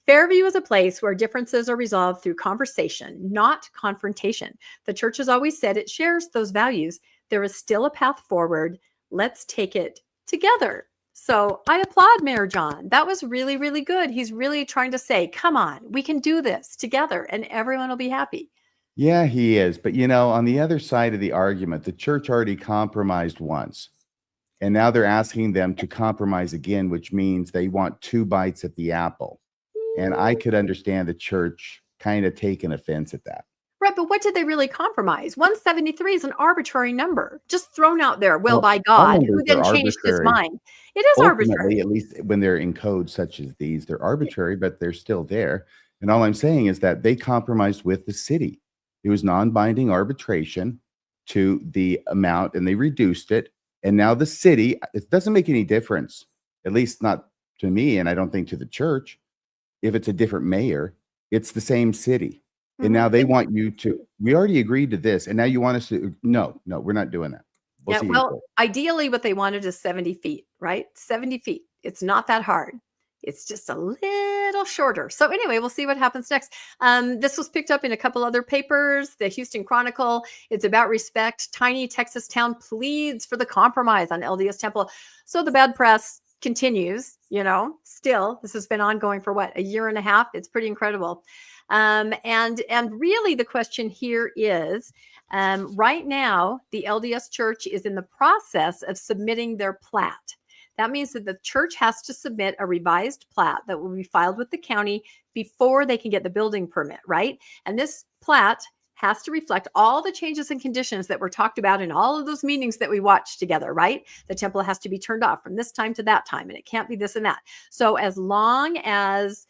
Fairview is a place where differences are resolved through conversation, not confrontation. The church has always said it shares those values. There is still a path forward. Let's take it together. So I applaud Mayor John. That was really, really good. He's really trying to say, come on, we can do this together and everyone will be happy. Yeah, he is. But, on the other side of the argument, the church already compromised once. And now they're asking them to compromise again, which means they want 2 bites at the apple. And I could understand the church kind of taking offense at that. Right, but what did they really compromise? 173 is an arbitrary number, just thrown out there. Well, by God, who then changed his mind? It is arbitrary. At least when they're in codes such as these, they're arbitrary, but they're still there. And all I'm saying is that they compromised with the city. It was non-binding arbitration to the amount, and they reduced it. And now the city, it doesn't make any difference, at least not to me, and I don't think to the church. If it's a different mayor, it's the same city. And now they want you to, we already agreed to this. And now you want us to, no, we're not doing that. Well, ideally what they wanted is 70 feet, right? 70 feet. It's not that hard. It's just a little shorter. So anyway, we'll see what happens next. This was picked up in a couple other papers. The Houston Chronicle. It's about respect. Tiny Texas town pleads for the compromise on LDS temple. So the bad press continues, still. This has been ongoing for what, a year and a half? It's pretty incredible. And really the question here is, right now, the LDS Church is in the process of submitting their plat. That means that the church has to submit a revised plat that will be filed with the county before they can get the building permit, right? And this plat has to reflect all the changes and conditions that were talked about in all of those meetings that we watched together, right? The temple has to be turned off from this time to that time, and it can't be this and that. So as long as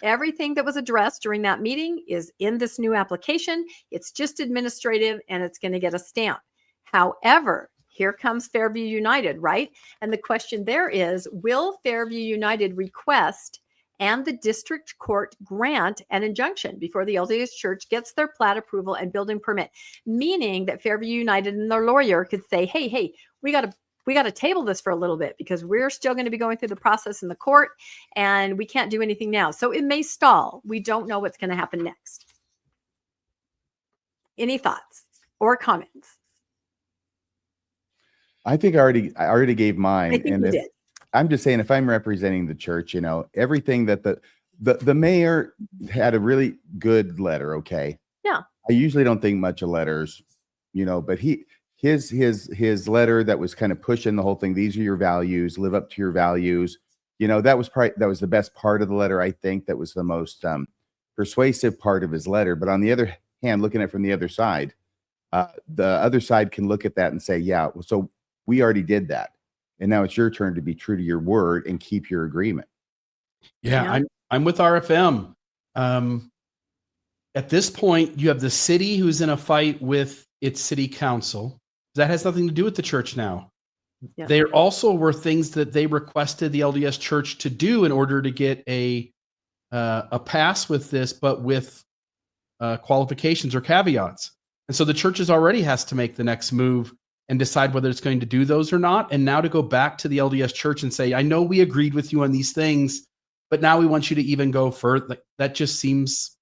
everything that was addressed during that meeting is in this new application, it's just administrative and it's going to get a stamp. However, here comes Fairview United, right? And the question there is, will Fairview United request and the district court grant an injunction before the LDS Church gets their plat approval and building permit? Meaning that Fairview United and their lawyer could say, hey, we got to table this for a little bit because we're still going to be going through the process in the court and we can't do anything now. So it may stall. We don't know what's going to happen next. Any thoughts or comments? I think I already gave mine. I think you did. I'm just saying, if I'm representing the church, everything that the mayor had a really good letter. Okay. Yeah. I usually don't think much of letters, but his letter that was kind of pushing the whole thing. These are your values, live up to your values. That was the best part of the letter. I think that was the most persuasive part of his letter. But on the other hand, looking at it from the other side can look at that and say, yeah, so we already did that. And now it's your turn to be true to your word and keep your agreement. Yeah. I'm with RFM. At this point, you have the city who's in a fight with its city council. That has nothing to do with the church now. Yeah. There also were things that they requested the LDS Church to do in order to get a pass with this, but with qualifications or caveats. And so the churches already has to make the next move and decide whether it's going to do those or not. And now to go back to the LDS Church and say, I know we agreed with you on these things, but now we want you to even go further. That just seems,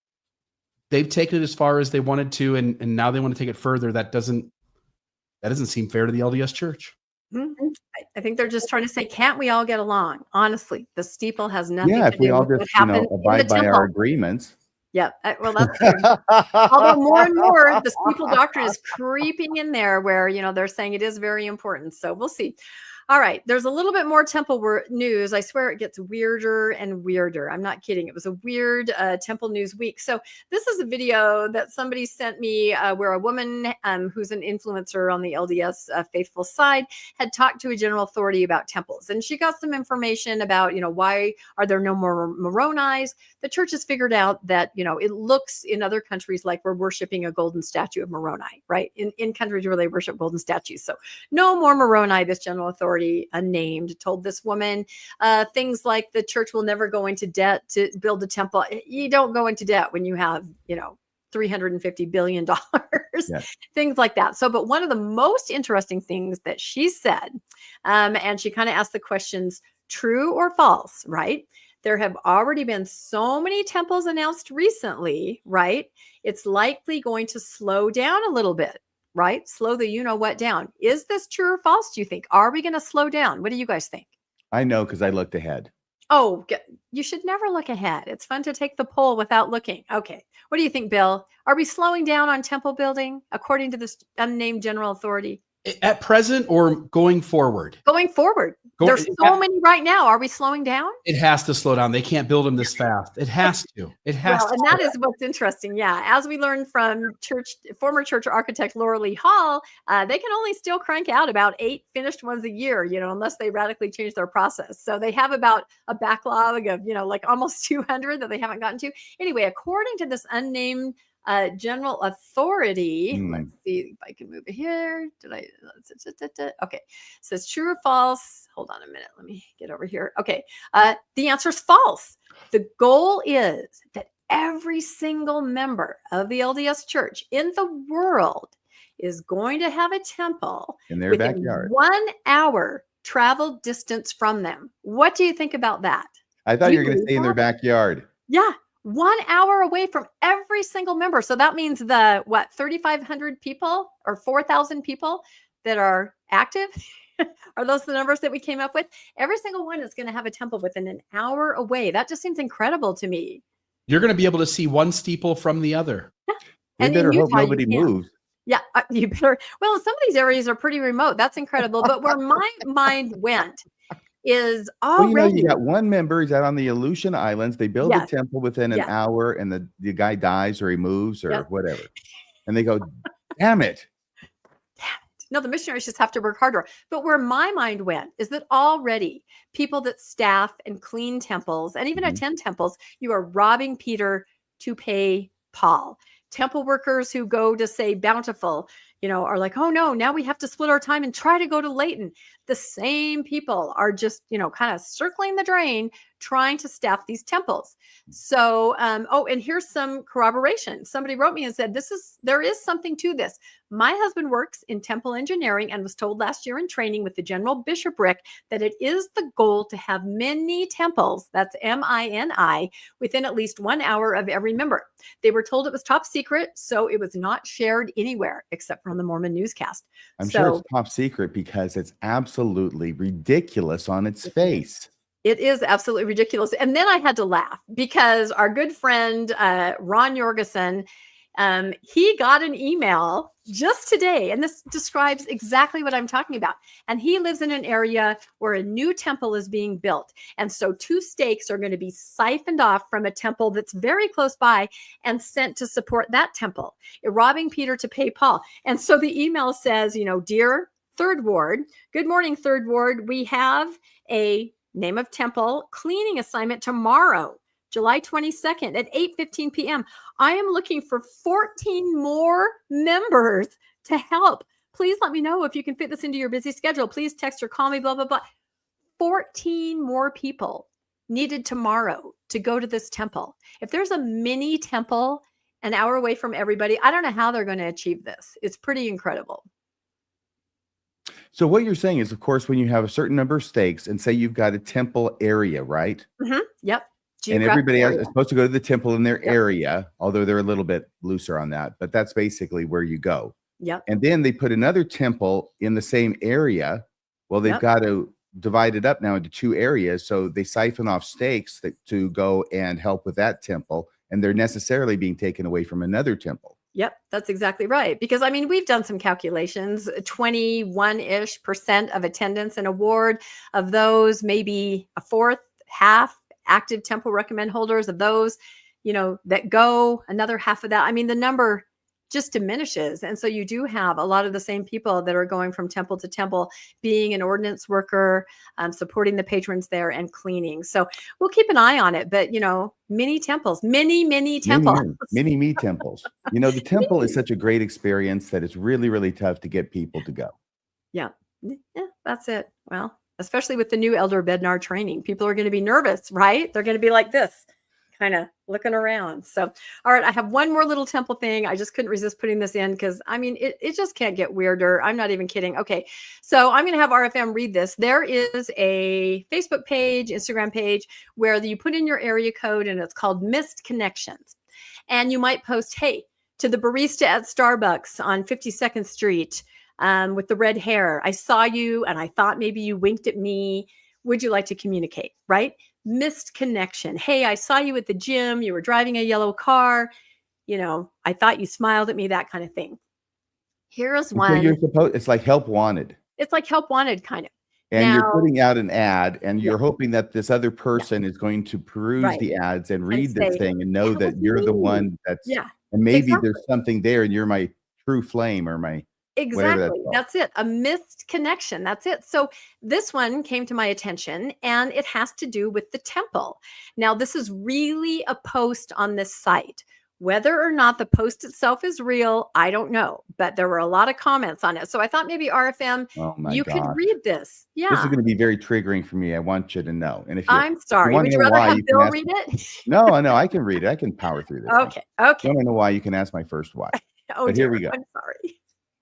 they've taken it as far as they wanted to, and now they want to take it further. That doesn't seem fair to the LDS Church. Mm-hmm. I think they're just trying to say, can't we all get along? Honestly, the steeple has nothing to do we all with just, what happened abide by our agreements. Yeah, well, that's true. Although more and more, the steeple doctrine is creeping in there where, they're saying it is very important. So we'll see. All right. There's a little bit more temple news. I swear it gets weirder and weirder. I'm not kidding. It was a weird temple news week. So this is a video that somebody sent me where a woman who's an influencer on the LDS faithful side had talked to a general authority about temples. And she got some information about, why are there no more Moronis? The church has figured out that, it looks in other countries like we're worshiping a golden statue of Moroni, right? In countries where they worship golden statues. So no more Moroni, this general authority, unnamed, told this woman things like the church will never go into debt to build a temple. You don't go into debt when you have, $350 billion, yes. Things like that. So, but one of the most interesting things that she said, and she kind of asked the questions, true or false, right? There have already been so many temples announced recently, right? It's likely going to slow down a little bit, right? Slow the you-know-what down. Is this true or false, do you think? Are we going to slow down? What do you guys think? I know because I looked ahead. Oh, you should never look ahead. It's fun to take the poll without looking. Okay. What do you think, Bill? Are we slowing down on temple building according to this unnamed general authority? At present or going forward? Going forward. There's so many right now. Are we slowing down? It has to slow down. They can't build them this fast. It has to. It has to. And that is what's interesting. Yeah. As we learned from former church architect Laura Lee Hall, they can only still crank out about 8 finished ones a year, unless they radically change their process. So they have about a backlog of, like almost 200 that they haven't gotten to. Anyway, according to this unnamed general authority, let's see if I can move it here. Okay. It says true or false. Hold on a minute. Let me get over here. Okay. The answer is false. The goal is that every single member of the LDS Church in the world is going to have a temple in their backyard, 1 hour travel distance from them. What do you think about that? I thought you were going to say in their backyard. Yeah. 1 hour away from every single member. So that means 3,500 people or 4,000 people that are active? Are those the numbers that we came up with? Every single one is going to have a temple within an hour away. That just seems incredible to me. You're going to be able to see one steeple from the other. Yeah. We better hope nobody moves. Yeah, you better. Well, some of these areas are pretty remote. That's incredible. But where my mind went is already. You got one member. He's out on the Aleutian Islands. They build a temple within an hour, and the guy dies or he moves or whatever. And they go, damn it. No, the missionaries just have to work harder. But where my mind went is that already people that staff and clean temples and even attend temples, you are robbing Peter to pay Paul. Temple workers who go to, say, Bountiful, are like, oh no, now we have to split our time and try to go to Layton. The same people are just, kind of circling the drain, trying to staff these temples. So, and here's some corroboration. Somebody wrote me and said, there is something to this. My husband works in temple engineering and was told last year in training with the general bishopric that it is the goal to have many temples, that's MINI, within at least 1 hour of every member. They were told it was top secret, so it was not shared anywhere except for on the Mormon Newscast. I'm sure it's top secret because it's absolutely ridiculous on its face. It is absolutely ridiculous. And then I had to laugh because our good friend, Ron Jorgensen, he got an email just today, and this describes exactly what I'm talking about. And he lives in an area where a new temple is being built. And so 2 stakes are going to be siphoned off from a temple that's very close by and sent to support that temple, robbing Peter to pay Paul. And so the email says, dear Third Ward, good morning, Third Ward. We have a name of temple cleaning assignment tomorrow, July 22nd at 8:15 p.m. I am looking for 14 more members to help. Please let me know if you can fit this into your busy schedule. Please text or call me, blah, blah, blah. 14 more people needed tomorrow to go to this temple. If there's a mini temple an hour away from everybody, I don't know how they're going to achieve this. It's pretty incredible. So what you're saying is, of course, when you have a certain number of stakes and say you've got a temple area, right? Mm-hmm. Yep. And everybody else is supposed to go to the temple in their area, although they're a little bit looser on that. But that's basically where you go. Yep. And then they put another temple in the same area. Well, they've got to divide it up now into 2 areas. So they siphon off stakes to go and help with that temple. And they're necessarily being taken away from another temple. Yep, that's exactly right. Because we've done some calculations, 21-ish% of attendance and award of those, maybe a fourth, half active temple recommend holders of those, that go, another half of that. The number just diminishes. And so you do have a lot of the same people that are going from temple to temple, being an ordinance worker, supporting the patrons there and cleaning. So we'll keep an eye on it. But, many temples, many temples. Many me temples. The temple is such a great experience that it's really, really tough to get people to go. Yeah, that's it. Well, especially with the new Elder Bednar training, people are going to be nervous, right? They're going to be like this. kind of looking around. So, all right, I have one more little temple thing. I just couldn't resist putting this in because I mean, it just can't get weirder. I'm not even kidding. Okay, so I'm going to have RFM read this. There is a Facebook page, Instagram page, where you put in your area code and it's called Missed Connections. And you might post, hey, to the barista at Starbucks on 52nd Street with the red hair, I saw you and I thought maybe you winked at me. Would you like to communicate? Right? Missed connection. Hey, I saw you at the gym. You were driving a yellow car. You know, I thought you smiled at me, that kind of thing. Here's So one. you're supposed, it's like help wanted. It's like help wanted, kind of. And Now, you're putting out an ad and Yeah. you're hoping that this other person is going to peruse Right. the ads and read this say, thing and know "Help that you're the me." one that's, Yeah, and maybe exactly. there's something there and you're my true flame or my, whatever that's Exactly. called. That's it. A missed connection. That's it. So this one came to my attention and it has to do with the temple. Now, this is really a post on this site. Whether or not the post itself is real, I don't know, but there were a lot of comments on it. So I thought maybe RFM, Oh my you could gosh. read this. This is Yeah. going to be very triggering for me. I want you to know. And if you, I'm sorry. want Would to you know rather why, have you can Bill ask read it? No, I can read it. I can power through this thing. Okay. Okay. You want to know why, you can ask my first why. Oh, But here we dear. go. I'm sorry.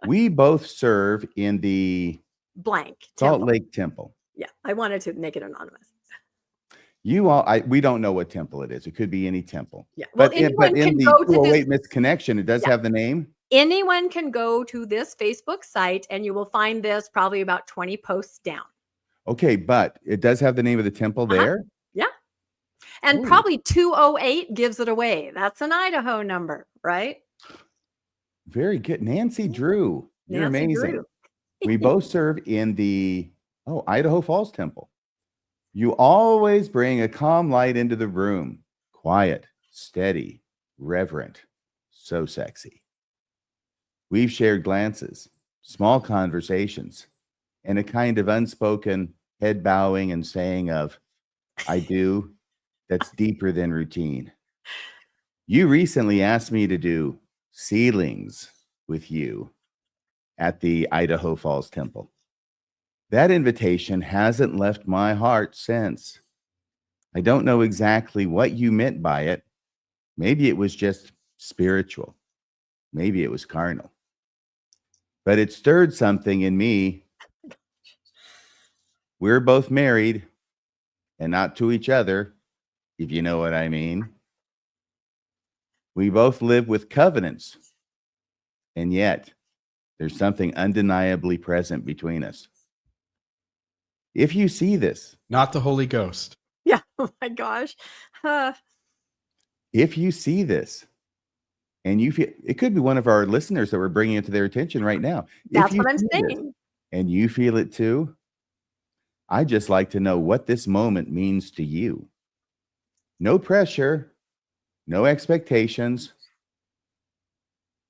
We both serve in the Blank. Salt Temple. Lake Temple. Yeah. I wanted to make it anonymous. You all, we don't know what temple it is. It could be any temple. Yeah. Well, But in anyone can the go to this. 208 misconnection, it does Yeah. have the name. Anyone can go to this Facebook site and you will find this probably about 20 posts down. Okay, but it does have the name of the temple there. Yeah. And Ooh. probably 208 gives it away. That's an Idaho number, right? Very good. Nancy Drew. You're Nancy amazing. Drew. We both serve in the Idaho Falls Temple. You always bring a calm light into the room. Quiet, steady, reverent, so sexy. We've shared glances, small conversations, and a kind of unspoken head bowing and saying of, I do, that's deeper than routine. You recently asked me to do ceilings with you at the Idaho Falls Temple. That invitation hasn't left my heart since. I don't know exactly what you meant by it. Maybe it was just spiritual. Maybe it was carnal. But it stirred something in me. We're both married and not to each other, if you know what I mean. We both live with covenants, and yet there's something undeniably present between us. If you see this, Not the Holy Ghost. Yeah. Oh my gosh. if you see this, and you feel, it could be one of our listeners that we're bringing it to their attention right now. That's If you what I'm see this saying. and you feel it too, I'd just like to know what this moment means to you. No pressure, no expectations,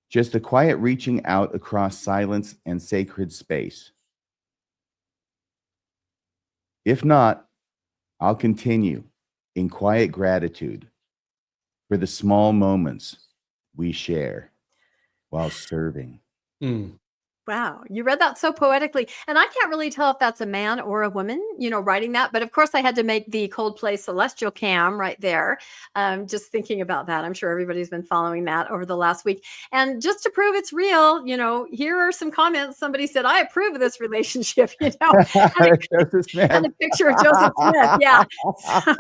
just a quiet reaching out across silence and sacred space. If not, I'll continue in quiet gratitude for the small moments we share while serving. Wow. You read that so poetically. And I can't really tell if that's a man or a woman, writing that. But of course, I had to make the Coldplay Celestial cam right there. Just thinking about that. I'm sure everybody's been following that over the last week. And just to prove it's real, here are some comments. Somebody said, I approve of this relationship, and a picture of Joseph Smith. Yeah. So,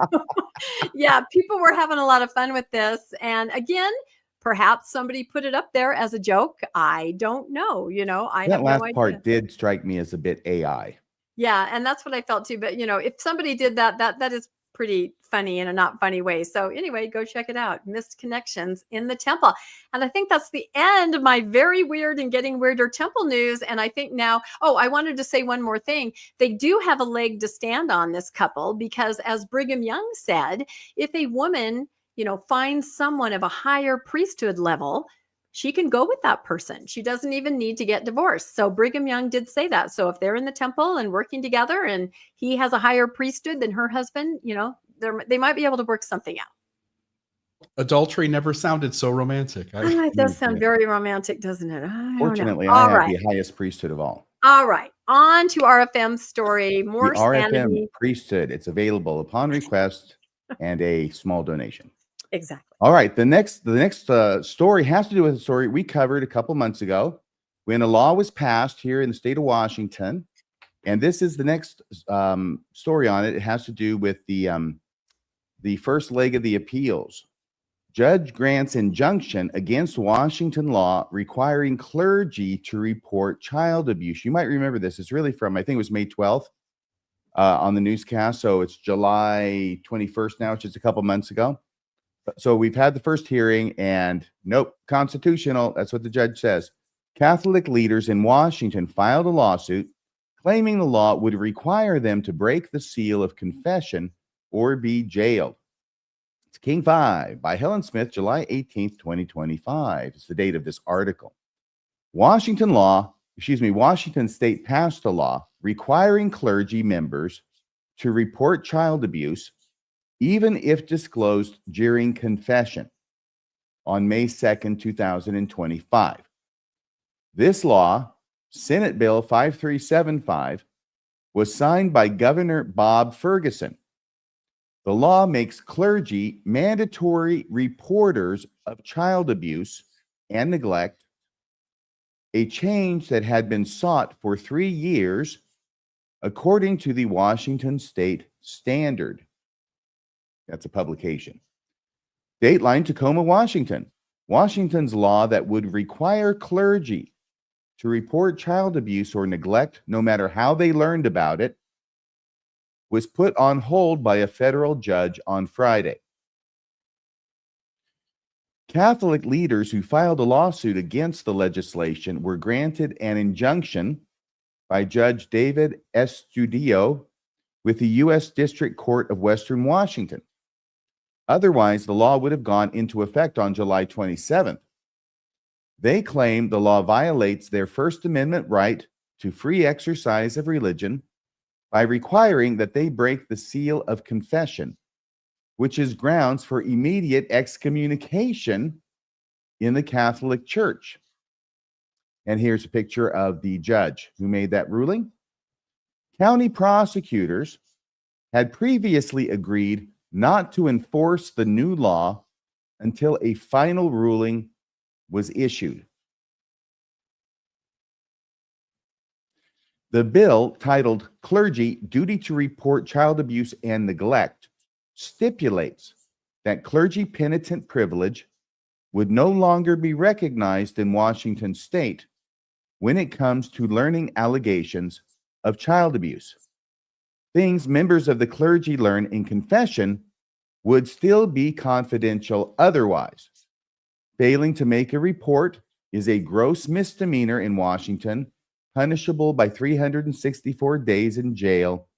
yeah. People were having a lot of fun with this. And again, perhaps somebody put it up there as a joke. I don't know. I That have last no idea. part did strike me as a bit AI. Yeah, and that's what I felt too. But if somebody did that, that is pretty funny in a not funny way. So anyway, go check it out. Missed Connections in the Temple. And I think that's the end of my very weird and getting weirder temple news. And I think now, I wanted to say one more thing. They do have a leg to stand on, this couple, because as Brigham Young said, if a woman finds someone of a higher priesthood level, she can go with that person. She doesn't even need to get divorced. So Brigham Young did say that. So if they're in the temple and working together and he has a higher priesthood than her husband, they might be able to work something out. Adultery never sounded so romantic. It does sound very romantic, doesn't it? Fortunately, I I have right. the highest priesthood of all. All right. On to RFM's story. More the RFM sanity. priesthood. It's available upon request and a small donation. Exactly. All right. The next story has to do with a story we covered a couple months ago when a law was passed here in the state of Washington. And this is the next story on it. It has to do with the first leg of the appeals. Judge grants injunction against Washington law requiring clergy to report child abuse. You might remember this. It's really from, I think it was May 12th on the newscast. So it's July 21st now, which is a couple months ago. So we've had the first hearing and nope, constitutional. That's what the judge says. Catholic leaders in Washington filed a lawsuit claiming the law would require them to break the seal of confession or be jailed. It's King 5 by Helen Smith, July 18th, 2025. It's the date of this article. Washington state passed a law requiring clergy members to report child abuse even if disclosed during confession on May 2nd, 2025. This law, Senate Bill 5375, was signed by Governor Bob Ferguson. The law makes clergy mandatory reporters of child abuse and neglect, a change that had been sought for 3 years, according to the Washington State Standard. That's a publication. Dateline, Tacoma, Washington. Washington's law that would require clergy to report child abuse or neglect, no matter how they learned about it, was put on hold by a federal judge on Friday. Catholic leaders who filed a lawsuit against the legislation were granted an injunction by Judge David Estudillo with the U.S. District Court of Western Washington. Otherwise, the law would have gone into effect on July 27th. They claim the law violates their First Amendment right to free exercise of religion by requiring that they break the seal of confession, which is grounds for immediate excommunication in the Catholic Church. And here's a picture of the judge who made that ruling. County prosecutors had previously agreed not to enforce the new law until a final ruling was issued. The bill, titled Clergy Duty to Report Child Abuse and Neglect, stipulates that clergy penitent privilege would no longer be recognized in Washington state when it comes to learning allegations of child abuse. Things members of the clergy learn in confession would still be confidential otherwise. Failing to make a report is a gross misdemeanor in Washington, punishable by 364 days in jail.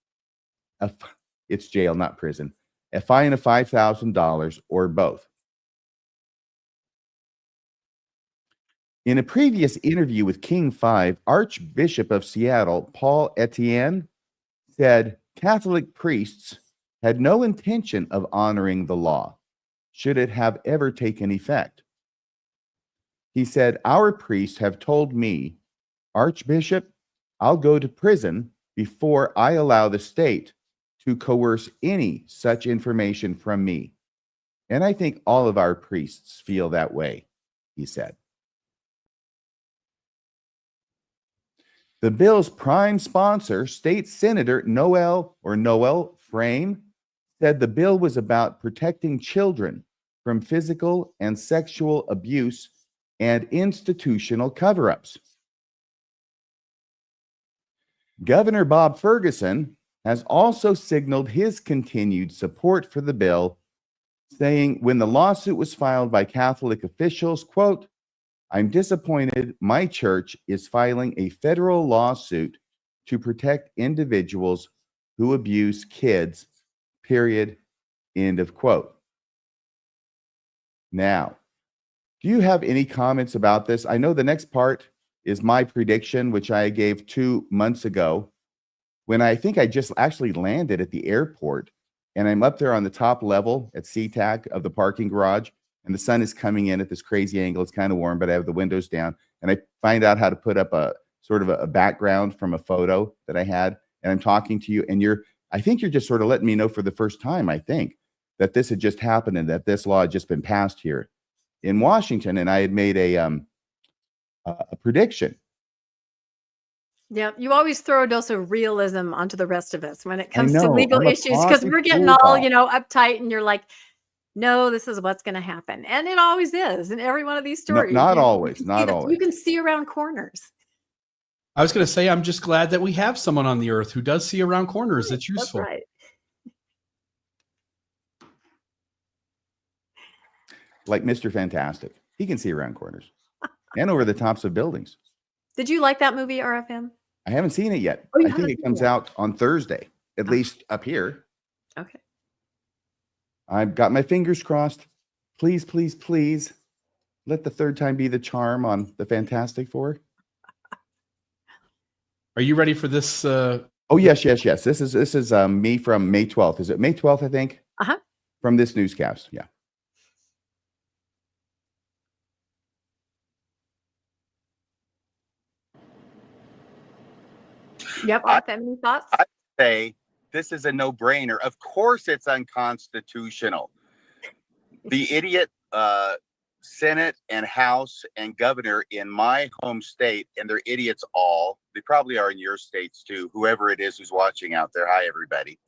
It's jail, not prison. A fine of $5,000 or both. In a previous interview with King 5, Archbishop of Seattle, Paul Etienne, said Catholic priests had no intention of honoring the law, should it have ever taken effect. He said, "Our priests have told me, Archbishop, I'll go to prison before I allow the state to coerce any such information from me. And I think all of our priests feel that way," he said. The bill's prime sponsor, State Senator Noel Frame, said the bill was about protecting children from physical and sexual abuse and institutional cover-ups. Governor Bob Ferguson has also signaled his continued support for the bill, saying when the lawsuit was filed by Catholic officials, quote, "I'm disappointed my church is filing a federal lawsuit to protect individuals who abuse kids, period," end of quote. Now, do you have any comments about this? I know the next part is my prediction, which I gave 2 months ago, when I think I just actually landed at the airport, and I'm up there on the top level at SeaTac of the parking garage, and the sun is coming in at this crazy angle. It's kind of warm, but I have the windows down, and I find out how to put up a sort of a background from a photo that I had, and I'm talking to you, and I think you're just sort of letting me know for the first time, I think. that this had just happened and that this law had just been passed here in Washington. And I had made a prediction. Yeah, you always throw a dose of realism onto the rest of us when it comes to know, legal I'm a issues, because we're positive getting all, bulldog. you know, uptight, and you're like, no, this is what's going to happen. And it always is in every one of these No, stories. not You always, can not see always. You can see around corners. I was going to say, I'm just glad that we have someone on the earth who does see around corners. It's useful. That's right. Like Mr. Fantastic. He can see around corners and over the tops of buildings. Did you like that movie, RFM? I haven't seen it yet. Oh, you I think haven't it seen comes it? out on Thursday, at least up here. Okay. I've got my fingers crossed. Please, please, please let the third time be the charm on the Fantastic Four. Are you ready for this? Oh, yes. This is me from May 12th. Is it May 12th, I think? Uh-huh. From this newscast. Yeah. Yep. RFM, any thoughts? I say this is a no-brainer. Of course it's unconstitutional. The idiot Senate and House and governor in my home state, and they're idiots all. They probably are in your states too, whoever it is who's watching out there. Hi, everybody.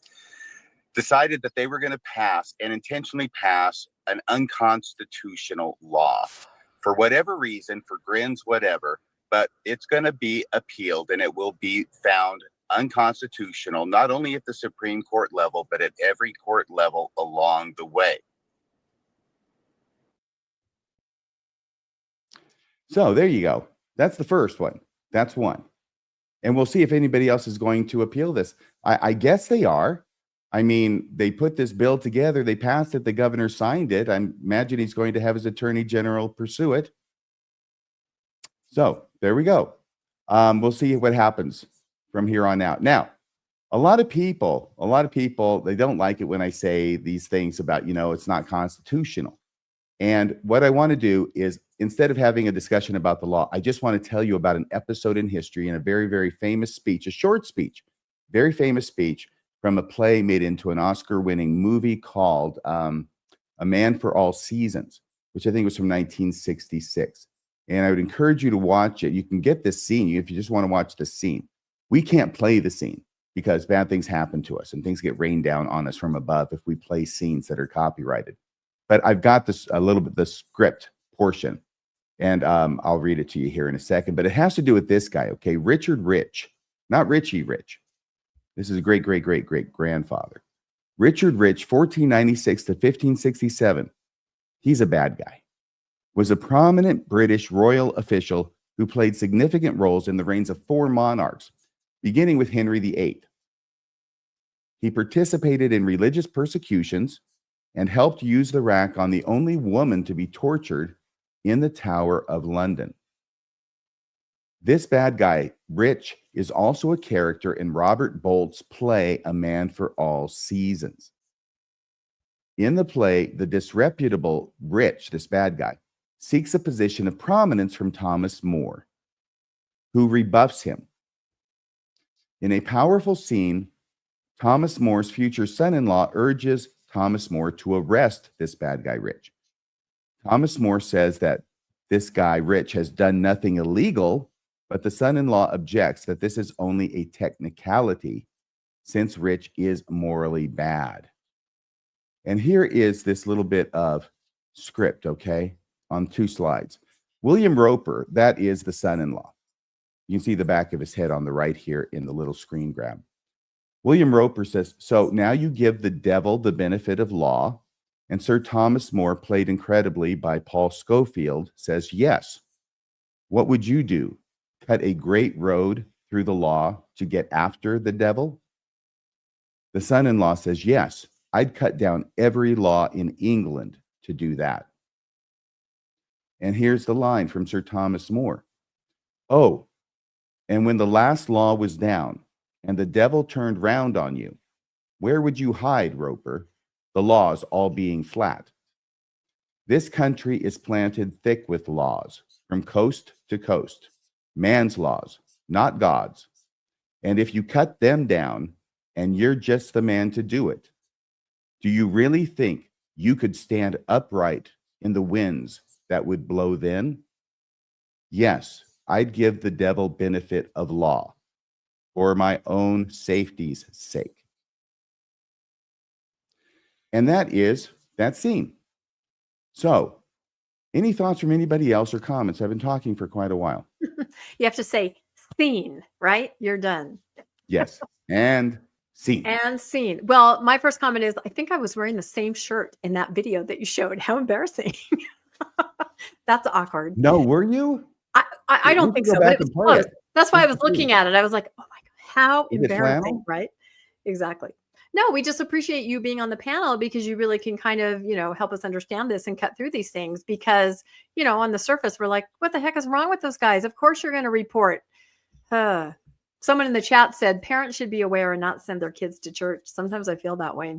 Decided that they were going to pass and intentionally pass an unconstitutional law for whatever reason, for grins, whatever, but it's going to be appealed and it will be found unconstitutional, not only at the Supreme Court level, but at every court level along the way. So there you go. That's the first one. That's one. And we'll see if anybody else is going to appeal this. I guess they are. I mean, they put this bill together. They passed it. The governor signed it. I imagine he's going to have his attorney general pursue it. So there we go. We'll see what happens from here on out. Now, a lot of people, they don't like it when I say these things about, you know, it's not constitutional. And what I want to do is, instead of having a discussion about the law, I just want to tell you about an episode in history and a very, very famous speech, a short speech, very famous speech from a play made into an Oscar-winning movie called A Man for All Seasons, which I think was from 1966. And I would encourage you to watch it. You can get this scene if you just want to watch the scene. We can't play the scene because bad things happen to us and things get rained down on us from above if we play scenes that are copyrighted. But I've got this a little bit, the script portion, and I'll read it to you here in a second. But it has to do with this guy, okay? Richard Rich, not Richie Rich. This is a great, great, great, great grandfather. Richard Rich, 1496 to 1567. He's a bad guy. Was a prominent British royal official who played significant roles in the reigns of 4 monarchs, beginning with Henry VIII. He participated in religious persecutions and helped use the rack on the only woman to be tortured in the Tower of London. This bad guy, Rich, is also a character in Robert Bolt's play, A Man for All Seasons. In the play, the disreputable Rich, this bad guy, seeks a position of prominence from Thomas More, who rebuffs him. In a powerful scene, Thomas More's future son-in-law urges Thomas More to arrest this bad guy, Rich. Thomas More says that this guy, Rich, has done nothing illegal, but the son-in-law objects that this is only a technicality since Rich is morally bad. And here is this little bit of script, okay, on 2 slides. William Roper, that is the son-in-law. You can see the back of his head on the right here in the little screen grab. William Roper says, so now you give the devil the benefit of law. And Sir Thomas More, played incredibly by Paul Schofield, says, yes. What would you do? Cut a great road through the law to get after the devil? The son-in-law says, yes, I'd cut down every law in England to do that. And here's the line from Sir Thomas More. Oh, and when the last law was down and the devil turned round on you, where would you hide, Roper? The laws all being flat. This country is planted thick with laws from coast to coast. Man's laws, not God's. And if you cut them down and you're just the man to do it, Do you really think you could stand upright in the winds that would blow then? Yes, I'd give the devil benefit of law for my own safety's sake. And that is that scene. So, any thoughts from anybody else or comments? I've been talking for quite a while. You have to say scene, right? You're done. Yes, and scene. And scene. Well, my first comment is I think I was wearing the same shirt in that video that you showed. How embarrassing. That's awkward. No, were you? I don't think so. But it was close. That's why I was looking at it. I was like, oh my God, how embarrassing, right? Exactly. No, we just appreciate you being on the panel because you really can kind of, help us understand this and cut through these things because, on the surface, we're like, what the heck is wrong with those guys? Of course you're going to report. Someone in the chat said parents should be aware and not send their kids to church. Sometimes I feel that way.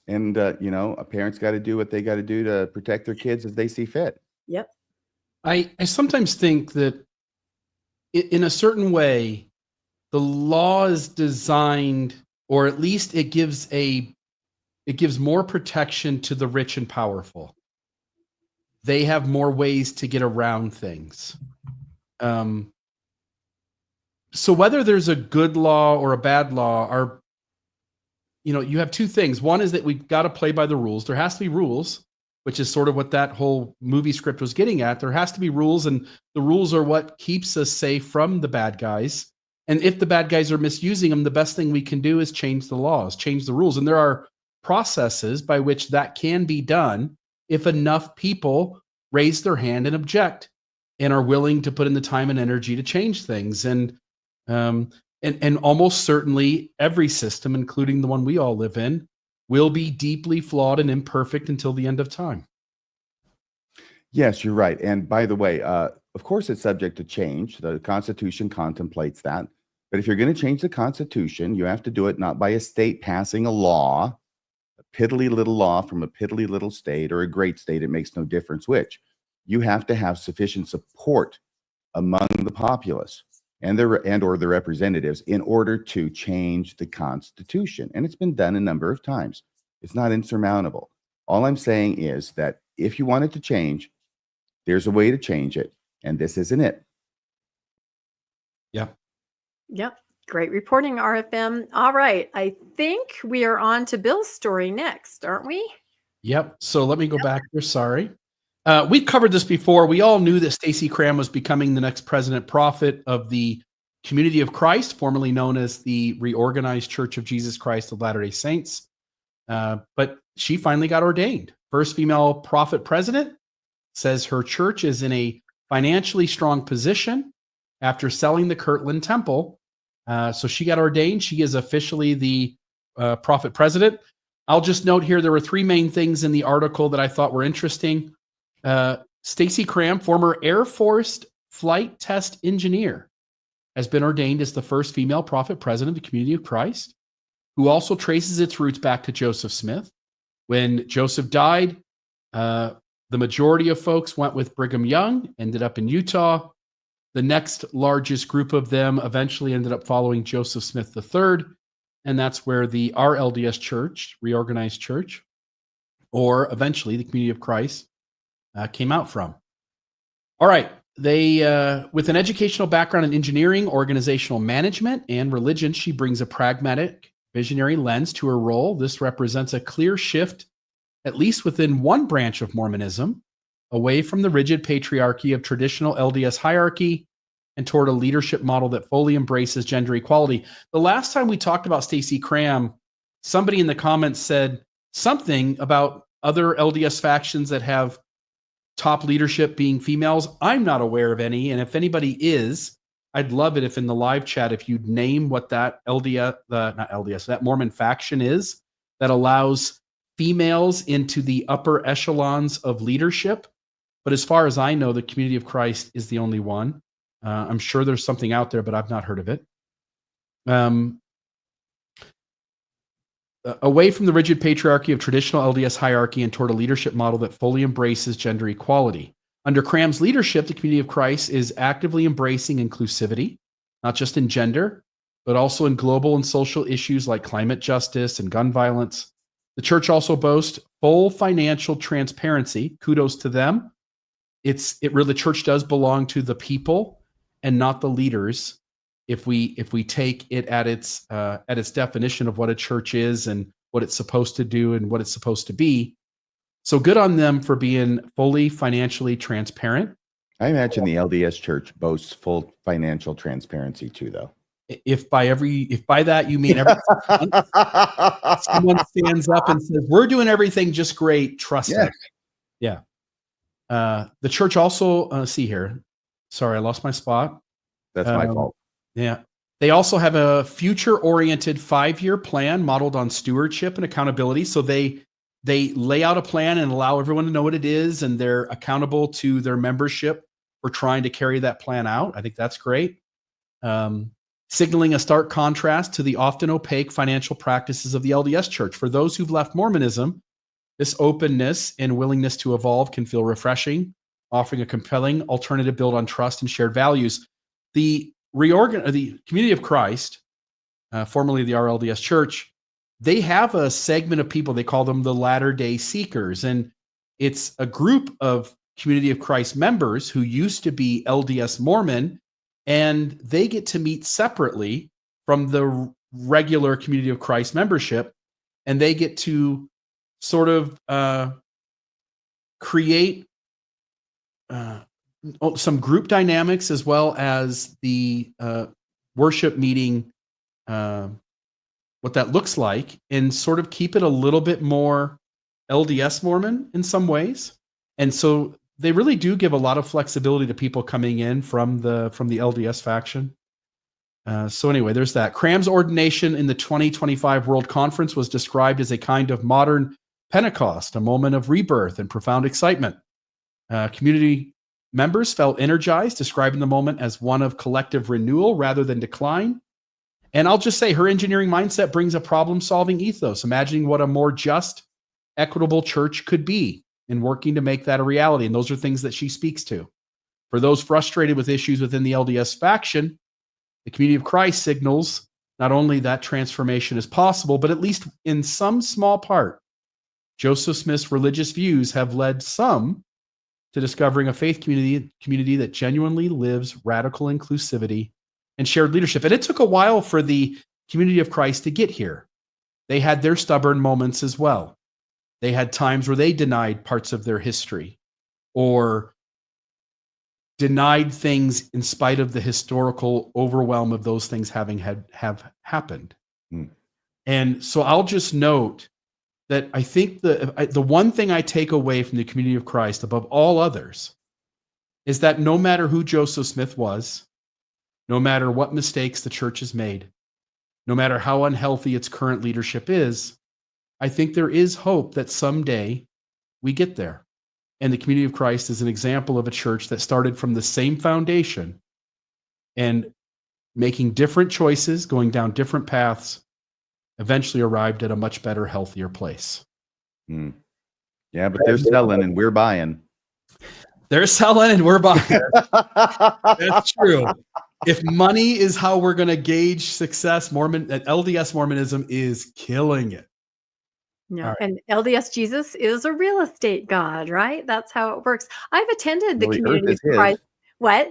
And, a parent's got to do what they got to do to protect their kids as they see fit. Yep. I sometimes think that in a certain way, the law is designed, or at least it gives more protection to the rich and powerful. They have more ways to get around things. So whether there's a good law or a bad law, you have two things. One is that we've got to play by the rules. There has to be rules, which is sort of what that whole movie script was getting at. There has to be rules, and the rules are what keeps us safe from the bad guys. And if the bad guys are misusing them, the best thing we can do is change the laws, change the rules. And there are processes by which that can be done if enough people raise their hand and object and are willing to put in the time and energy to change things. And almost certainly every system, including the one we all live in, will be deeply flawed and imperfect until the end of time. Yes, you're right. And by the way, of course, it's subject to change. The Constitution contemplates that. But if you're going to change the Constitution, you have to do it not by a state passing a law, a piddly little law from a piddly little state or a great state. It makes no difference which. You have to have sufficient support among the populace and or the representatives in order to change the Constitution. And it's been done a number of times. It's not insurmountable. All I'm saying is that if you want it to change, there's a way to change it, and this isn't it. Yeah. Yep. Great reporting, RFM. All right. I think we are on to Bill's story next, aren't we? Yep. So let me go back here. Sorry. We've covered this before. We all knew that Stacey Cramm was becoming the next president prophet of the Community of Christ, formerly known as the Reorganized Church of Jesus Christ of Latter-day Saints. But she finally got ordained. First female prophet president. Says her church is in a financially strong position after selling the Kirtland Temple. So she got ordained. She is officially the prophet president. I'll just note here, there were three main things in the article that I thought were interesting. Stacey Cramm, former Air Force flight test engineer, has been ordained as the first female prophet president of the Community of Christ, who also traces its roots back to Joseph Smith. When Joseph died, the majority of folks went with Brigham Young, ended up in Utah. The next largest group of them eventually ended up following Joseph Smith III, and that's where our LDS Church, Reorganized Church, or eventually the Community of Christ, came out from. All right. They, with an educational background in engineering, organizational management, and religion, she brings a pragmatic, visionary lens to her role. This represents a clear shift, at least within one branch of Mormonism, away from the rigid patriarchy of traditional LDS hierarchy and toward a leadership model that fully embraces gender equality. The last time we talked about Stacey Cramm, somebody in the comments said something about other LDS factions that have top leadership being females. I'm not aware of any. And if anybody is, I'd love it if in the live chat, if you'd name what that that Mormon faction is that allows females into the upper echelons of leadership. But as far as I know, the Community of Christ is the only one. I'm sure there's something out there, but I've not heard of it. Away from the rigid patriarchy of traditional LDS hierarchy and toward a leadership model that fully embraces gender equality. Under Cramm's leadership, the Community of Christ is actively embracing inclusivity, not just in gender, but also in global and social issues like climate justice and gun violence. The church also boasts full financial transparency. Kudos to them. The church does belong to the people and not the leaders. If we take it at its definition of what a church is and what it's supposed to do and what it's supposed to be. So good on them for being fully financially transparent. I imagine the LDS Church boasts full financial transparency too, though. If by that you mean every someone stands up and says, "We're doing everything just great, trust us." Yeah. The church also, see here. Sorry, I lost my spot. That's my fault. Yeah. They also have a future-oriented 5-year plan modeled on stewardship and accountability. So they lay out a plan and allow everyone to know what it is, and they're accountable to their membership for trying to carry that plan out. I think that's great. Signaling a stark contrast to the often opaque financial practices of the LDS Church. For those who've left Mormonism, this openness and willingness to evolve can feel refreshing, offering a compelling alternative built on trust and shared values. The Community of Christ, formerly the RLDS Church, they have a segment of people, they call them the Latter-day Seekers. And it's a group of Community of Christ members who used to be LDS Mormon, and they get to meet separately from the regular Community of Christ membership, and they get to sort of create some group dynamics as well as the worship meeting, what that looks like, and sort of keep it a little bit more LDS Mormon in some ways. And so they really do give a lot of flexibility to people coming in from the LDS faction. So anyway, there's that. Cramm's ordination in the 2025 World Conference was described as a kind of modern Pentecost, a moment of rebirth and profound excitement. Community members felt energized, describing the moment as one of collective renewal rather than decline. And I'll just say her engineering mindset brings a problem-solving ethos, imagining what a more just, equitable church could be and working to make that a reality. And those are things that she speaks to. For those frustrated with issues within the LDS faction, the Community of Christ signals not only that transformation is possible, but at least in some small part, Joseph Smith's religious views have led some to discovering a faith community that genuinely lives radical inclusivity and shared leadership. And it took a while for the Community of Christ to get here. They had their stubborn moments as well. They had times where they denied parts of their history or denied things in spite of the historical overwhelm of those things having have happened. And so I'll just note that I think the one thing I take away from the Community of Christ above all others is that no matter who Joseph Smith was, no matter what mistakes the church has made, no matter how unhealthy its current leadership is, I think there is hope that someday we get there. And the Community of Christ is an example of a church that started from the same foundation and making different choices, going down different paths, eventually arrived at a much better, healthier place. Yeah, but they're selling and we're buying. They're selling and we're buying. That's true. If money is how we're going to gauge success, LDS Mormonism is killing it. Yeah, and LDS Jesus is a real estate god, right? That's how it works. I've attended the Community of Christ. What?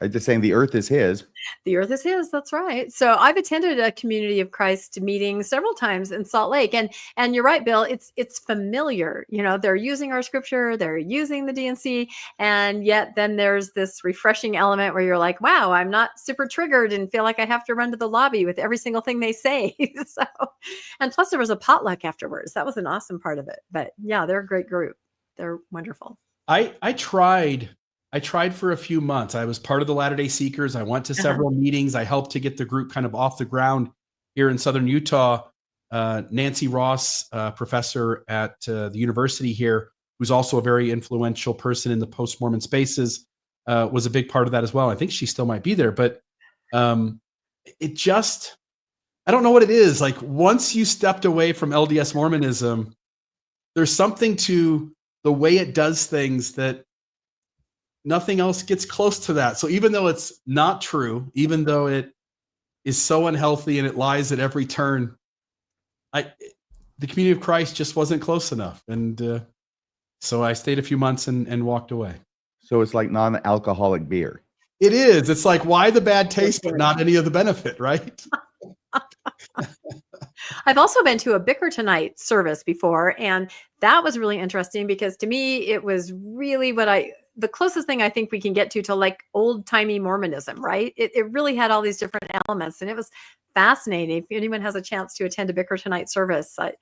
I'm just saying the earth is his. The earth is his. That's right. So I've attended a Community of Christ meeting several times in Salt Lake, and you're right, Bill. It's familiar. You know, they're using our scripture, they're using the DNC, and yet then there's this refreshing element where you're like, wow, I'm not super triggered and feel like I have to run to the lobby with every single thing they say. So, and plus there was a potluck afterwards. That was an awesome part of it. But yeah, they're a great group. They're wonderful. I tried for a few months. I was part of the Latter-day Seekers. I went to several meetings. I helped to get the group kind of off the ground here in Southern Utah. Nancy Ross, professor at the university here, who's also a very influential person in the post-Mormon spaces, was a big part of that as well. I think she still might be there, but it just, I don't know what it is. Like once you stepped away from LDS Mormonism, there's something to the way it does things that nothing else gets close to that. So even though it's not true, even though it is so unhealthy and it lies at every turn. The community of Christ just wasn't close enough. And so I stayed a few months and walked away. So it's like non-alcoholic beer. It is. It's like, why the bad taste, but not any of the benefit, right? I've also been to a Bickertonite service before, and that was really interesting because to me, it was really the closest thing I think we can get to like old timey Mormonism, right? It really had all these different elements, and it was fascinating. If anyone has a chance to attend a Bickertonite service, I'd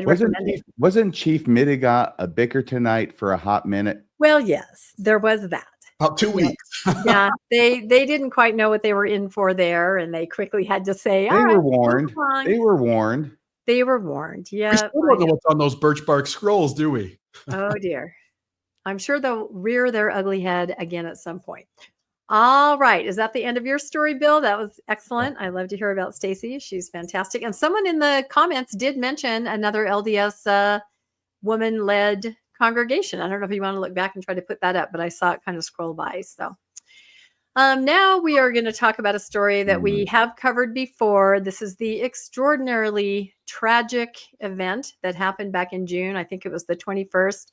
recommend it. Wasn't Chief Midiga a Bickertonite for a hot minute? Well, yes, there was that. About 2 weeks. Yeah, they didn't quite know what they were in for there, and they quickly had to say, They were warned. They were warned. They were warned. Yeah. We still don't know what's on those birch bark scrolls, do we? Oh dear. I'm sure they'll rear their ugly head again at some point. All right. Is that the end of your story, Bill? That was excellent. I love to hear about Stassi. She's fantastic. And someone in the comments did mention another LDS woman-led congregation. I don't know if you want to look back and try to put that up, but I saw it kind of scroll by. So now we are going to talk about a story that we have covered before. This is the extraordinarily tragic event that happened back in June. I think it was the 21st.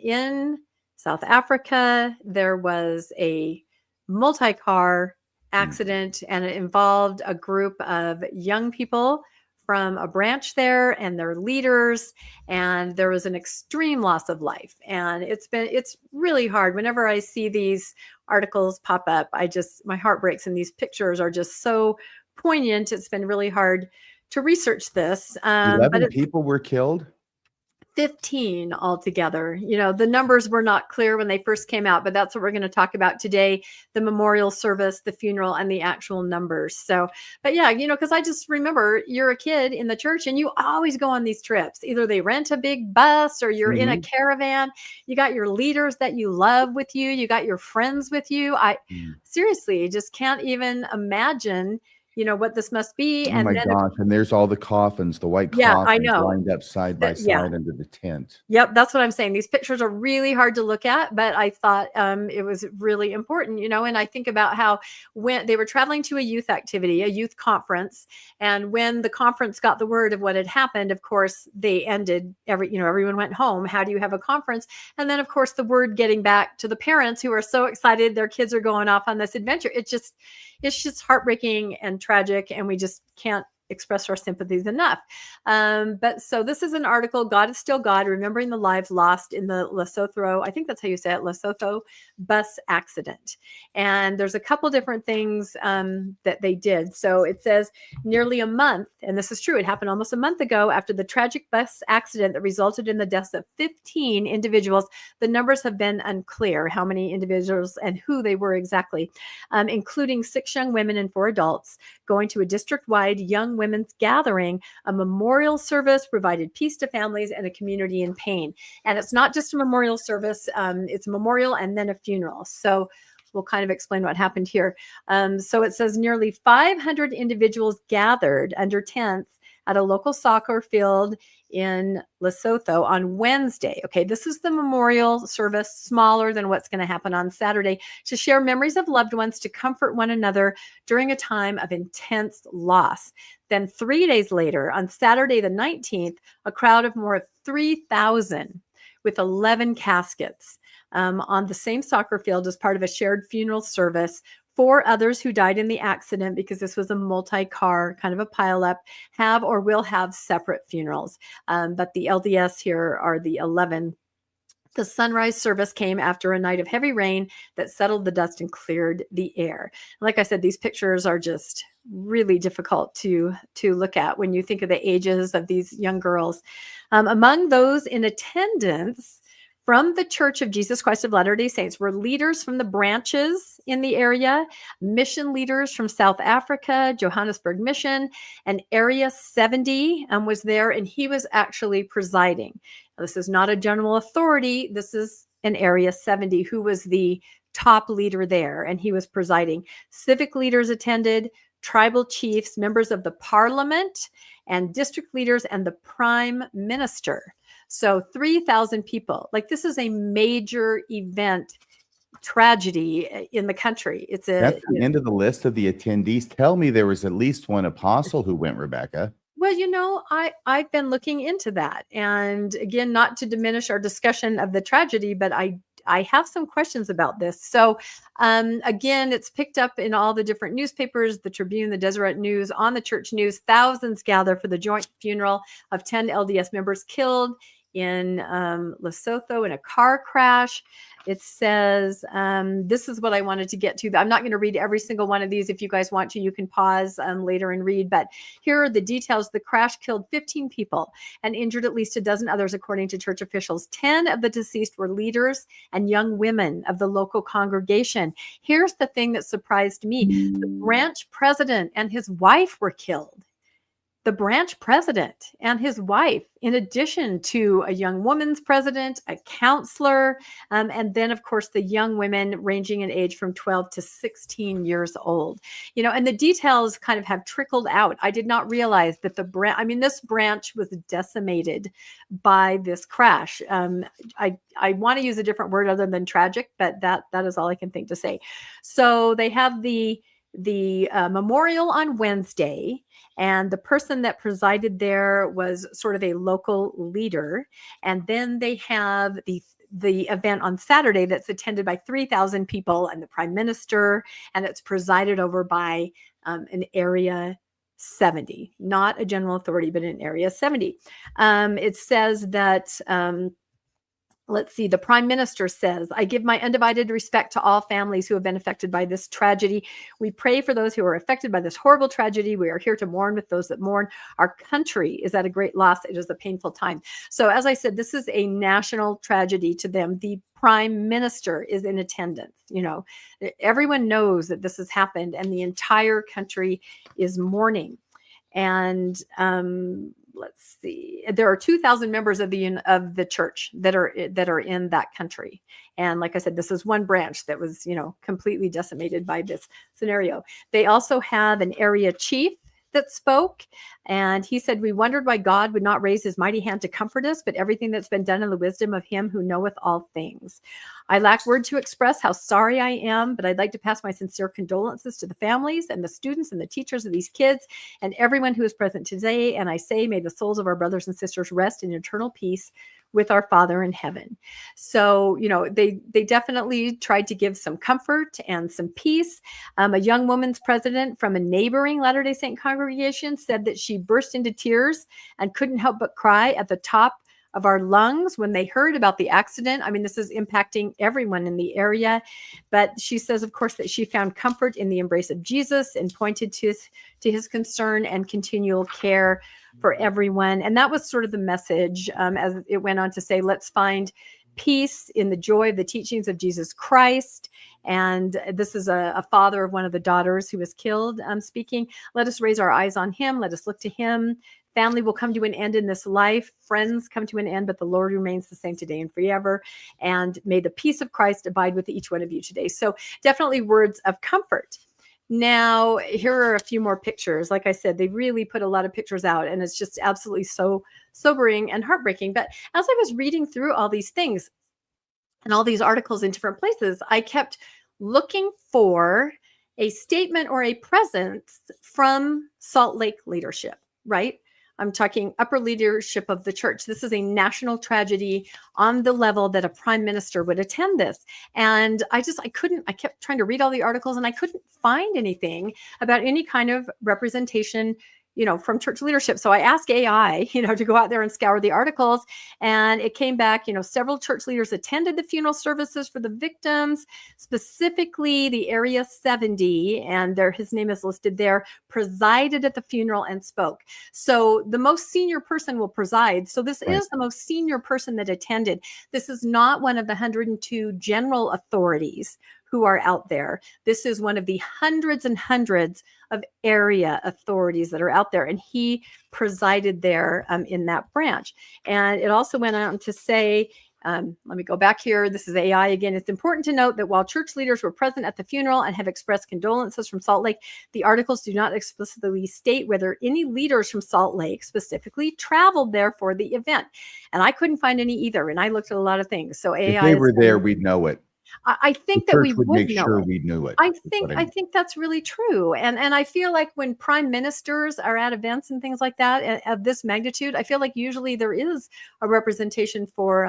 In South Africa, there was a multi-car accident, and it involved a group of young people from a branch there and their leaders, and there was an extreme loss of life. And it's really hard. Whenever I see these articles pop up, my heart breaks, and these pictures are just so poignant. It's been really hard to research this. 11 people were killed? 15 altogether. The numbers were not clear when they first came out, but that's what we're going to talk about today: the memorial service, the funeral, and the actual numbers. So, but yeah, because I just remember you're a kid in the church and you always go on these trips. Either they rent a big bus or you're in a caravan. You got your leaders that you love with you. You got your friends with you. Seriously just can't even imagine what this must be. Oh my gosh. And there's all the coffins, the white coffins I know. lined up side by side under the tent. Yep. That's what I'm saying. These pictures are really hard to look at, but I thought it was really important, and I think about how when they were traveling to a youth activity, a youth conference, and when the conference got the word of what had happened, of course, they ended everyone went home. How do you have a conference? And then of course, the word getting back to the parents who are so excited their kids are going off on this adventure. It's just heartbreaking and tragic, and we just can't express our sympathies enough. But so this is an article, God is Still God, Remembering the Lives Lost in the Lesotho, I think that's how you say it, Lesotho bus accident. And there's a couple different things that they did. So it says nearly a month, and this is true, it happened almost a month ago after the tragic bus accident that resulted in the deaths of 15 individuals. The numbers have been unclear, how many individuals and who they were exactly, including 6 young women and 4 adults, going to a district-wide young women's gathering. A memorial service provided peace to families and a community in pain. And it's not just a memorial service, it's a memorial and then a funeral. So we'll kind of explain what happened here. So it says nearly 500 individuals gathered under tents at a local soccer field in Lesotho on Wednesday. Okay, this is the memorial service, smaller than what's going to happen on Saturday, to share memories of loved ones, to comfort one another during a time of intense loss. Then 3 days later, on Saturday the 19th, a crowd of more than 3,000 with 11 caskets on the same soccer field as part of a shared funeral service. 4 others who died in the accident, because this was a multi-car kind of a pileup, have or will have separate funerals. But the LDS here are the 11. The sunrise service came after a night of heavy rain that settled the dust and cleared the air. Like I said, these pictures are just really difficult to look at when you think of the ages of these young girls. Among those in attendance from the Church of Jesus Christ of Latter-day Saints were leaders from the branches in the area, mission leaders from South Africa, Johannesburg Mission, and Area 70 was there, and he was actually presiding. Now, this is not a general authority. This is an Area 70 who was the top leader there, and he was presiding. Civic leaders attended, tribal chiefs, members of the parliament, and district leaders, and the prime minister. So 3,000 people. Like, this is a major event tragedy in the country. It's That's the end of the list of the attendees. Tell me there was at least one apostle who went, Rebecca. Well, I've been looking into that. And again, not to diminish our discussion of the tragedy, but I have some questions about this. So again, it's picked up in all the different newspapers, the Tribune, the Deseret News, on the church news. Thousands gather for the joint funeral of 10 LDS members killed in Lesotho in a car crash. It says, this is what I wanted to get to. I'm not going to read every single one of these. If you guys want to, you can pause later and read. But here are the details. The crash killed 15 people and injured at least a dozen others, according to church officials. 10 of the deceased were leaders and young women of the local congregation. Here's the thing that surprised me. The branch president and his wife were killed. The branch president and his wife, in addition to a young woman's president, a counselor, and then, of course, the young women ranging in age from 12 to 16 years old. And the details kind of have trickled out. I did not realize that this branch was decimated by this crash. I want to use a different word other than tragic, but that is all I can think to say. So they have the memorial on Wednesday, and the person that presided there was sort of a local leader. And then they have the event on Saturday that's attended by 3,000 people and the prime minister, and it's presided over by an area 70, not a general authority, but an area 70. It says that let's see, the prime minister says, I give my undivided respect to all families who have been affected by this tragedy. We pray for those who are affected by this horrible tragedy. We are here to mourn with those that mourn. Our country is at a great loss. It is a painful time. So as I said, this is a national tragedy to them. The prime minister is in attendance. Everyone knows that this has happened, and the entire country is mourning. And let's see, there are 2,000 members of the church that are in that country. And like I said, this is one branch that was, completely decimated by this scenario. They also have an area chief that spoke, and he said, we wondered why God would not raise his mighty hand to comfort us, but everything that's been done in the wisdom of him who knoweth all things. I lack word to express how sorry I am, but I'd like to pass my sincere condolences to the families and the students and the teachers of these kids and everyone who is present today. And I say, may the souls of our brothers and sisters rest in eternal peace with our Father in heaven. So, they definitely tried to give some comfort and some peace. A young woman's president from a neighboring Latter-day Saint congregation said that she burst into tears and couldn't help but cry at the top of our lungs when they heard about the accident. I mean, this is impacting everyone in the area. But she says, of course, that she found comfort in the embrace of Jesus and pointed to his concern and continual care for everyone. And that was sort of the message, as it went on to say, let's find peace in the joy of the teachings of Jesus Christ. And this is a father of one of the daughters who was killed speaking. Let us raise our eyes on him. Let us look to him. Family will come to an end in this life. Friends come to an end, but the Lord remains the same today and forever. And may the peace of Christ abide with each one of you today. So definitely words of comfort. Now, here are a few more pictures. Like I said, they really put a lot of pictures out, and it's just absolutely so sobering and heartbreaking. But as I was reading through all these things and all these articles in different places, I kept looking for a statement or a presence from Salt Lake leadership, right? I'm talking upper leadership of the church. This is a national tragedy on the level that a prime minister would attend this. And I kept trying to read all the articles, and I couldn't find anything about any kind of representation, from church leadership. So I asked AI, to go out there and scour the articles, and it came back, several church leaders attended the funeral services for the victims, specifically the Area 70, and his name is listed there, presided at the funeral and spoke. So the most senior person will preside. So this is the most senior person that attended. This is not one of the 102 general authorities who are out there. This is one of the hundreds and hundreds of area authorities that are out there. And he presided there in that branch. And it also went on to say, let me go back here. This is AI again. It's important to note that while church leaders were present at the funeral and have expressed condolences from Salt Lake, the articles do not explicitly state whether any leaders from Salt Lake specifically traveled there for the event. And I couldn't find any either. And I looked at a lot of things. So AI, if they were there, we'd know it. I The think that church we would would make know sure it. we knew it. I is think what I mean. think that's really true, and I feel like when prime ministers are at events and things like that of this magnitude, I feel like usually there is a representation for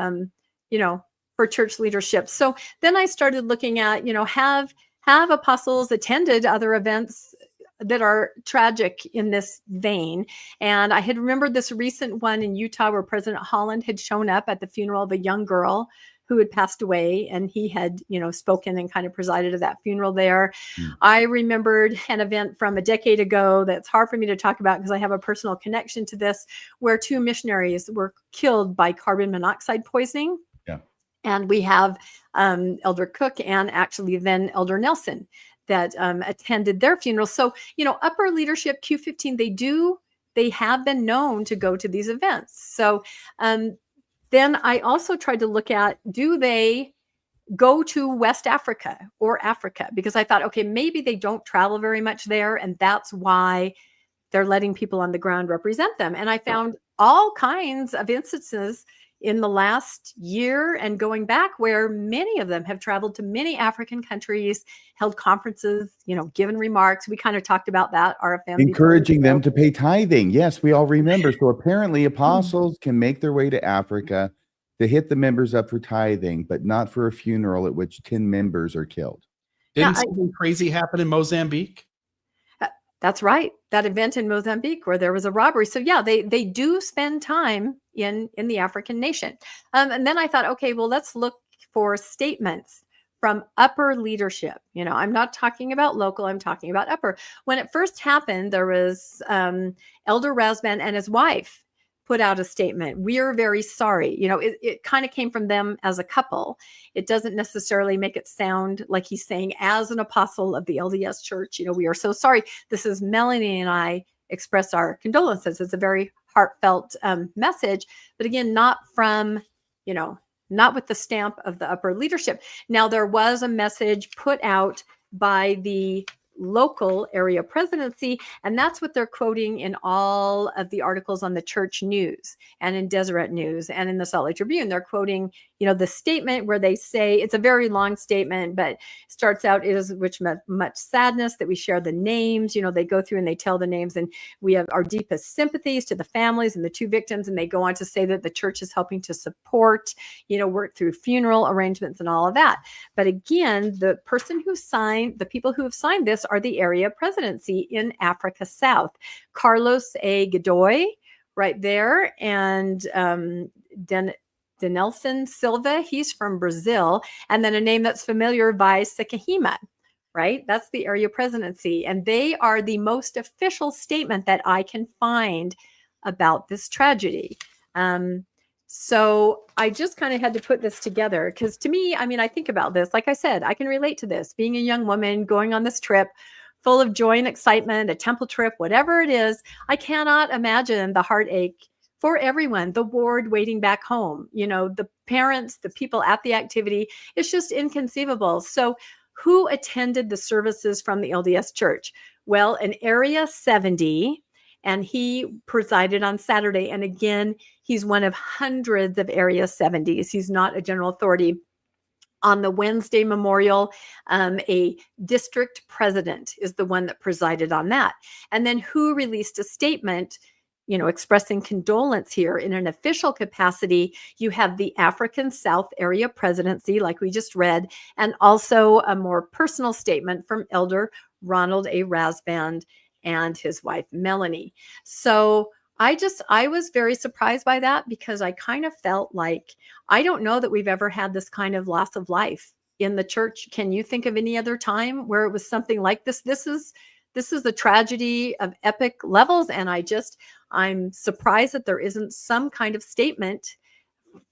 you know, for church leadership. So then I started looking at, you know, have apostles attended other events that are tragic in this vein? And I had remembered this recent one in Utah where President Holland had shown up at the funeral of a young girl who had passed away, and he had, you know, spoken and kind of presided at that funeral there. I remembered an event from a decade ago that's hard for me to talk about because I have a personal connection to this, where 2 missionaries were killed by carbon monoxide poisoning. Yeah. And we have Elder Cook and actually then Elder Nelson that attended their funeral. So, you know, upper leadership Q15, they have been known to go to these events. So then I also tried to look at, do they go to West Africa or Africa? Because I thought, okay, maybe they don't travel very much there, and that's why they're letting people on the ground represent them. And I found all kinds of instances in the last year and going back where many of them have traveled to many African countries, held conferences, you know, given remarks. We kind of talked about that, RFM. Encouraging them to pay tithing. Yes, we all remember. So apparently apostles can make their way to Africa to hit the members up for tithing, but not for a funeral at which 10 members are killed. Didn't something crazy happen in Mozambique? That's right. That event in Mozambique where there was a robbery. So yeah, they do spend time in the African nation. And then I thought, okay, well, let's look for statements from upper leadership. You know, I'm not talking about local, I'm talking about upper. When it first happened, there was Elder Rasband and his wife put out a statement. We are very sorry. You know, it kind of came from them as a couple. It doesn't necessarily make it sound like he's saying, as an apostle of the LDS Church, you know, we are so sorry. This is Melanie and I express our condolences. It's a very heartfelt message, but again, not from, you know, not with the stamp of the upper leadership. Now, there was a message put out by the local area presidency, and that's what they're quoting in all of the articles on the Church News and in Deseret News and in the Salt Lake Tribune. They're quoting, you know, the statement where they say, it's a very long statement, but starts out, it is with much sadness that we share the names. You know, they go through and they tell the names, and we have our deepest sympathies to the families and the 2 victims. And they go on to say that the church is helping to support, you know, work through funeral arrangements and all of that. But again, the people who have signed this are the area presidency in Africa South. Carlos A. Godoy, right there, and Denelson Silva, he's from Brazil, and then a name that's familiar, Vai Sekahima, right? That's the area presidency, and they are the most official statement that I can find about this tragedy. So I just kind of had to put this together because to me, I mean, I think about this, like I said, I can relate to this, being a young woman going on this trip full of joy and excitement, a temple trip, whatever it is. I cannot imagine the heartache for everyone, the ward waiting back home, you know, the parents, the people at the activity. It's just inconceivable. So who attended the services from the LDS Church? Well, an Area 70, and he presided on Saturday. And again, he's one of hundreds of Area 70s. He's not a general authority. On the Wednesday memorial, a district president is the one that presided on that. And then who released a statement, you know, expressing condolence here in an official capacity? You have the African South Area Presidency, like we just read, and also a more personal statement from Elder Ronald A. Rasband and his wife, Melanie. So I was very surprised by that because I kind of felt like, I don't know that we've ever had this kind of loss of life in the church. Can you think of any other time where it was something like this? This is a tragedy of epic levels. And I'm surprised that there isn't some kind of statement,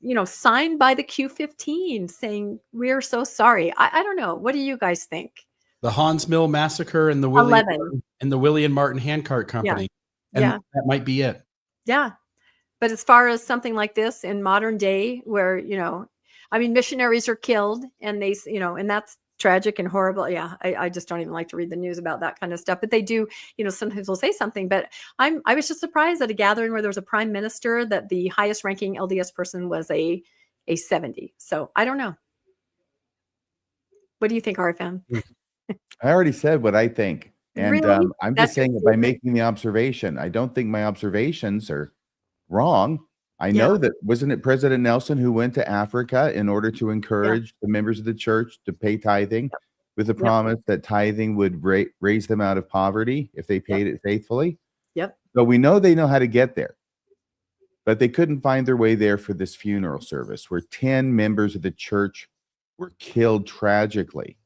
you know, signed by the Q15 saying, we're so sorry. I don't know. What do you guys think? The Hans Mill Massacre and the Willie and Martin Handcart Company. Yeah. And yeah. that might be it. Yeah. But as far as something like this in modern day where, you know, I mean, missionaries are killed and they, you know, and that's tragic and horrible. Yeah. I just don't even like to read the news about that kind of stuff, but they do, you know, sometimes will say something, but I was just surprised at a gathering where there was a prime minister that the highest ranking LDS person was a 70. So I don't know. What do you think, RFM? I already said what I think. And Really? I'm That's just saying your it by statement? making the observation. I don't think my observations are wrong. I Yeah. know that, wasn't it President Nelson who went to Africa in order to encourage the members of the church to pay tithing with the Yep. promise that tithing would raise them out of poverty if they paid it faithfully? Yep. So we know they know how to get there. But they couldn't find their way there for this funeral service where 10 members of the church were killed tragically.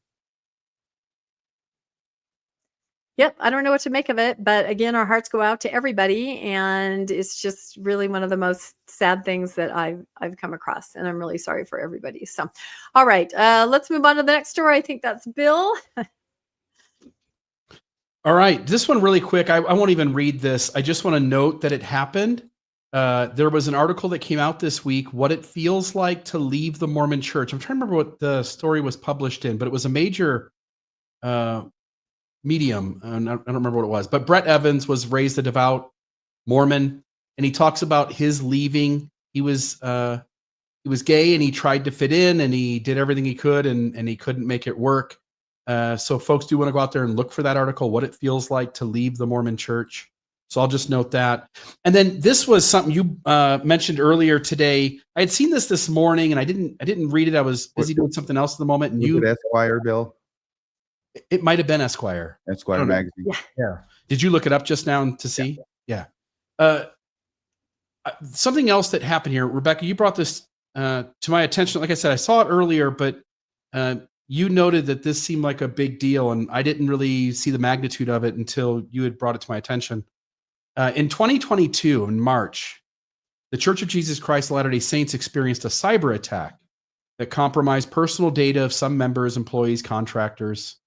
Yep, I don't know what to make of it, but again, our hearts go out to everybody, and it's just really one of the most sad things that I've come across, and I'm really sorry for everybody. So, all right, let's move on to the next story. I think that's Bill. All right, this one really quick. I won't even read this. I just want to note that it happened. There was an article that came out this week, what it feels like to leave the Mormon church. I'm trying to remember what the story was published in, but it was a major medium. I don't remember what it was, but Brett Evans was raised a devout Mormon, and he talks about his leaving. He was gay, and he tried to fit in, and he did everything he could, and he couldn't make it work. So folks do want to go out there and look for that article, what it feels like to leave the Mormon church. So I'll just note that. And then this was something you mentioned earlier today. I had seen this morning, and I didn't read it. I was busy doing something else at the moment. And Was it Esquire, Bill? It might have been Esquire. Esquire magazine. Yeah. Did you look it up just now to see? Yeah. Something else that happened here, Rebecca, you brought this to my attention. Like I said, I saw it earlier, but you noted that this seemed like a big deal, and I didn't really see the magnitude of it until you had brought it to my attention. In 2022, in March, the Church of Jesus Christ of Latter-day Saints experienced a cyber attack that compromised personal data of some members, employees, contractors.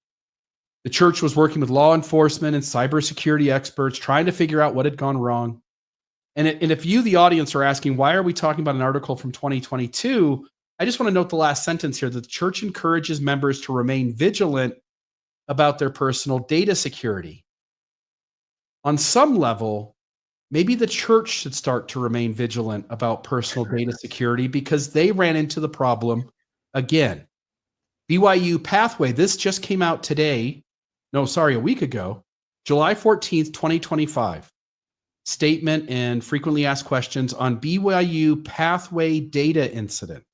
The church was working with law enforcement and cybersecurity experts trying to figure out what had gone wrong. And if you, the audience, are asking, why are we talking about an article from 2022? I just want to note the last sentence here, that the church encourages members to remain vigilant about their personal data security. On some level, maybe the church should start to remain vigilant about personal data security, because they ran into the problem again. BYU Pathway, this just came out today. A week ago, July 14th, 2025. Statement and frequently asked questions on BYU Pathway data incident.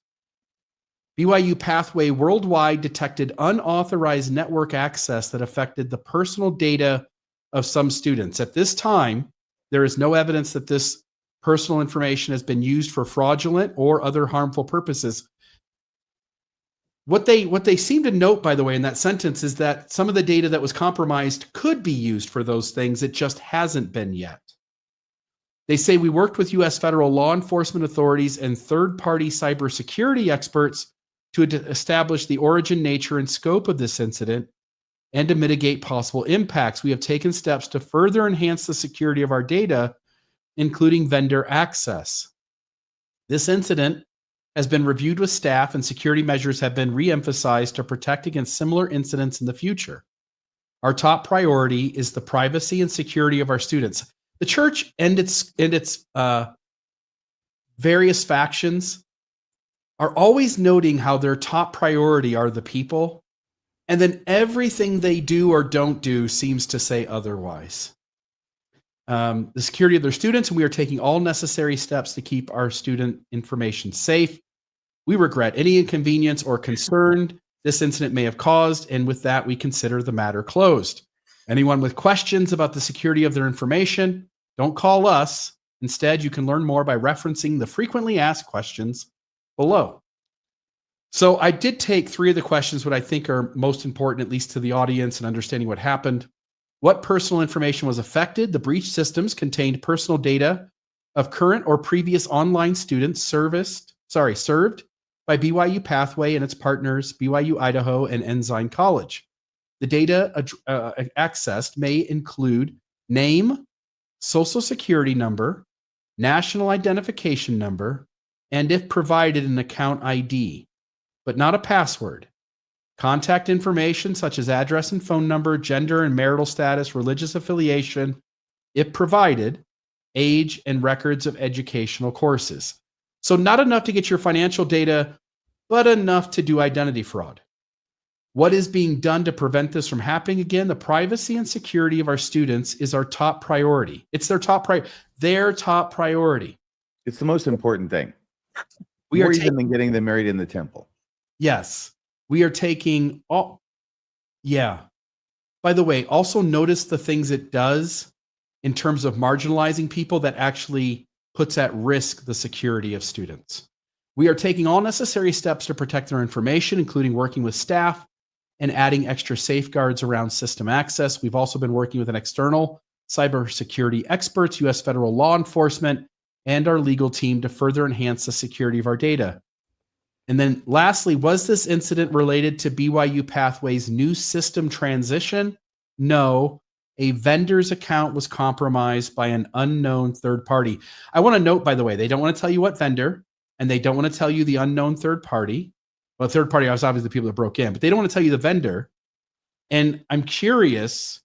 BYU Pathway worldwide detected unauthorized network access that affected the personal data of some students. At this time, there is no evidence that this personal information has been used for fraudulent or other harmful purposes. What they seem to note, by the way, in that sentence is that some of the data that was compromised could be used for those things. It just hasn't been yet. They say we worked with U.S. federal law enforcement authorities and third-party cybersecurity experts to establish the origin, nature, and scope of this incident and to mitigate possible impacts. We have taken steps to further enhance the security of our data, including vendor access. This incident has been reviewed with staff, and security measures have been re-emphasized to protect against similar incidents in the future. Our top priority is the privacy and security of our students. The church and its various factions are always noting how their top priority are the people, and then everything they do or don't do seems to say otherwise. The security of their students, and we are taking all necessary steps to keep our student information safe. We regret any inconvenience or concern this incident may have caused, and with that, we consider the matter closed. Anyone with questions about the security of their information, don't call us. Instead, you can learn more by referencing the frequently asked questions below. So I did take 3 of the questions, what I think are most important, at least to the audience and understanding what happened. What personal information was affected? The breach systems contained personal data of current or previous online students served by BYU Pathway and its partners, BYU Idaho and Ensign College. The data accessed may include name, social security number, national identification number, and if provided, an account ID, but not a password. Contact information such as address and phone number, gender and marital status, religious affiliation, if provided, age, and records of educational courses. So not enough to get your financial data, but enough to do identity fraud. What is being done to prevent this from happening again? The privacy and security of our students is our top priority. It's their top priority. It's the most important thing. We More are even than getting them married in the temple. Yes, we are taking all. Yeah. By the way, also notice the things it does in terms of marginalizing people that actually puts at risk the security of students. We are taking all necessary steps to protect their information, including working with staff and adding extra safeguards around system access. We've also been working with an external cybersecurity experts, U.S. federal law enforcement, and our legal team to further enhance the security of our data. And then lastly, was this incident related to BYU Pathway's new system transition? No, a vendor's account was compromised by an unknown third party. I want to note, by the way, they don't want to tell you what vendor, and they don't want to tell you the unknown third party. Well, third party was obviously the people that broke in, but they don't want to tell you the vendor. And I'm curious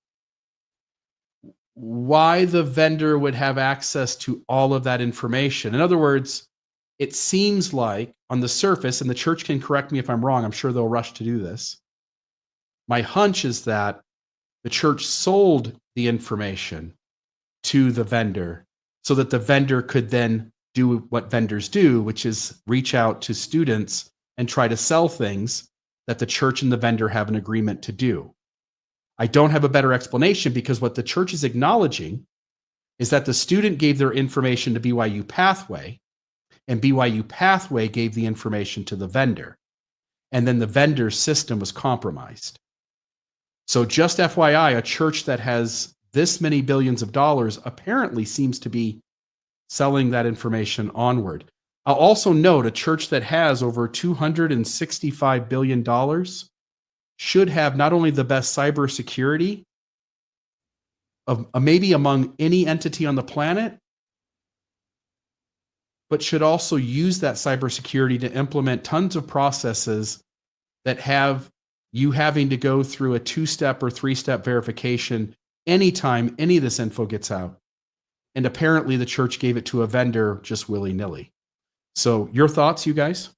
why the vendor would have access to all of that information. In other words, it seems like on the surface, and the church can correct me if I'm wrong, I'm sure they'll rush to do this. My hunch is that the church sold the information to the vendor so that the vendor could then do what vendors do, which is reach out to students and try to sell things that the church and the vendor have an agreement to do. I don't have a better explanation, because what the church is acknowledging is that the student gave their information to BYU Pathway, and BYU Pathway gave the information to the vendor. And then the vendor's system was compromised. So just FYI, a church that has this many billions of dollars apparently seems to be selling that information onward. I'll also note a church that has over $265 billion should have not only the best cybersecurity of maybe among any entity on the planet, but should also use that cybersecurity to implement tons of processes that have you having to go through a 2-step or 3-step verification anytime any of this info gets out. And apparently the church gave it to a vendor just willy-nilly. So your thoughts, you guys?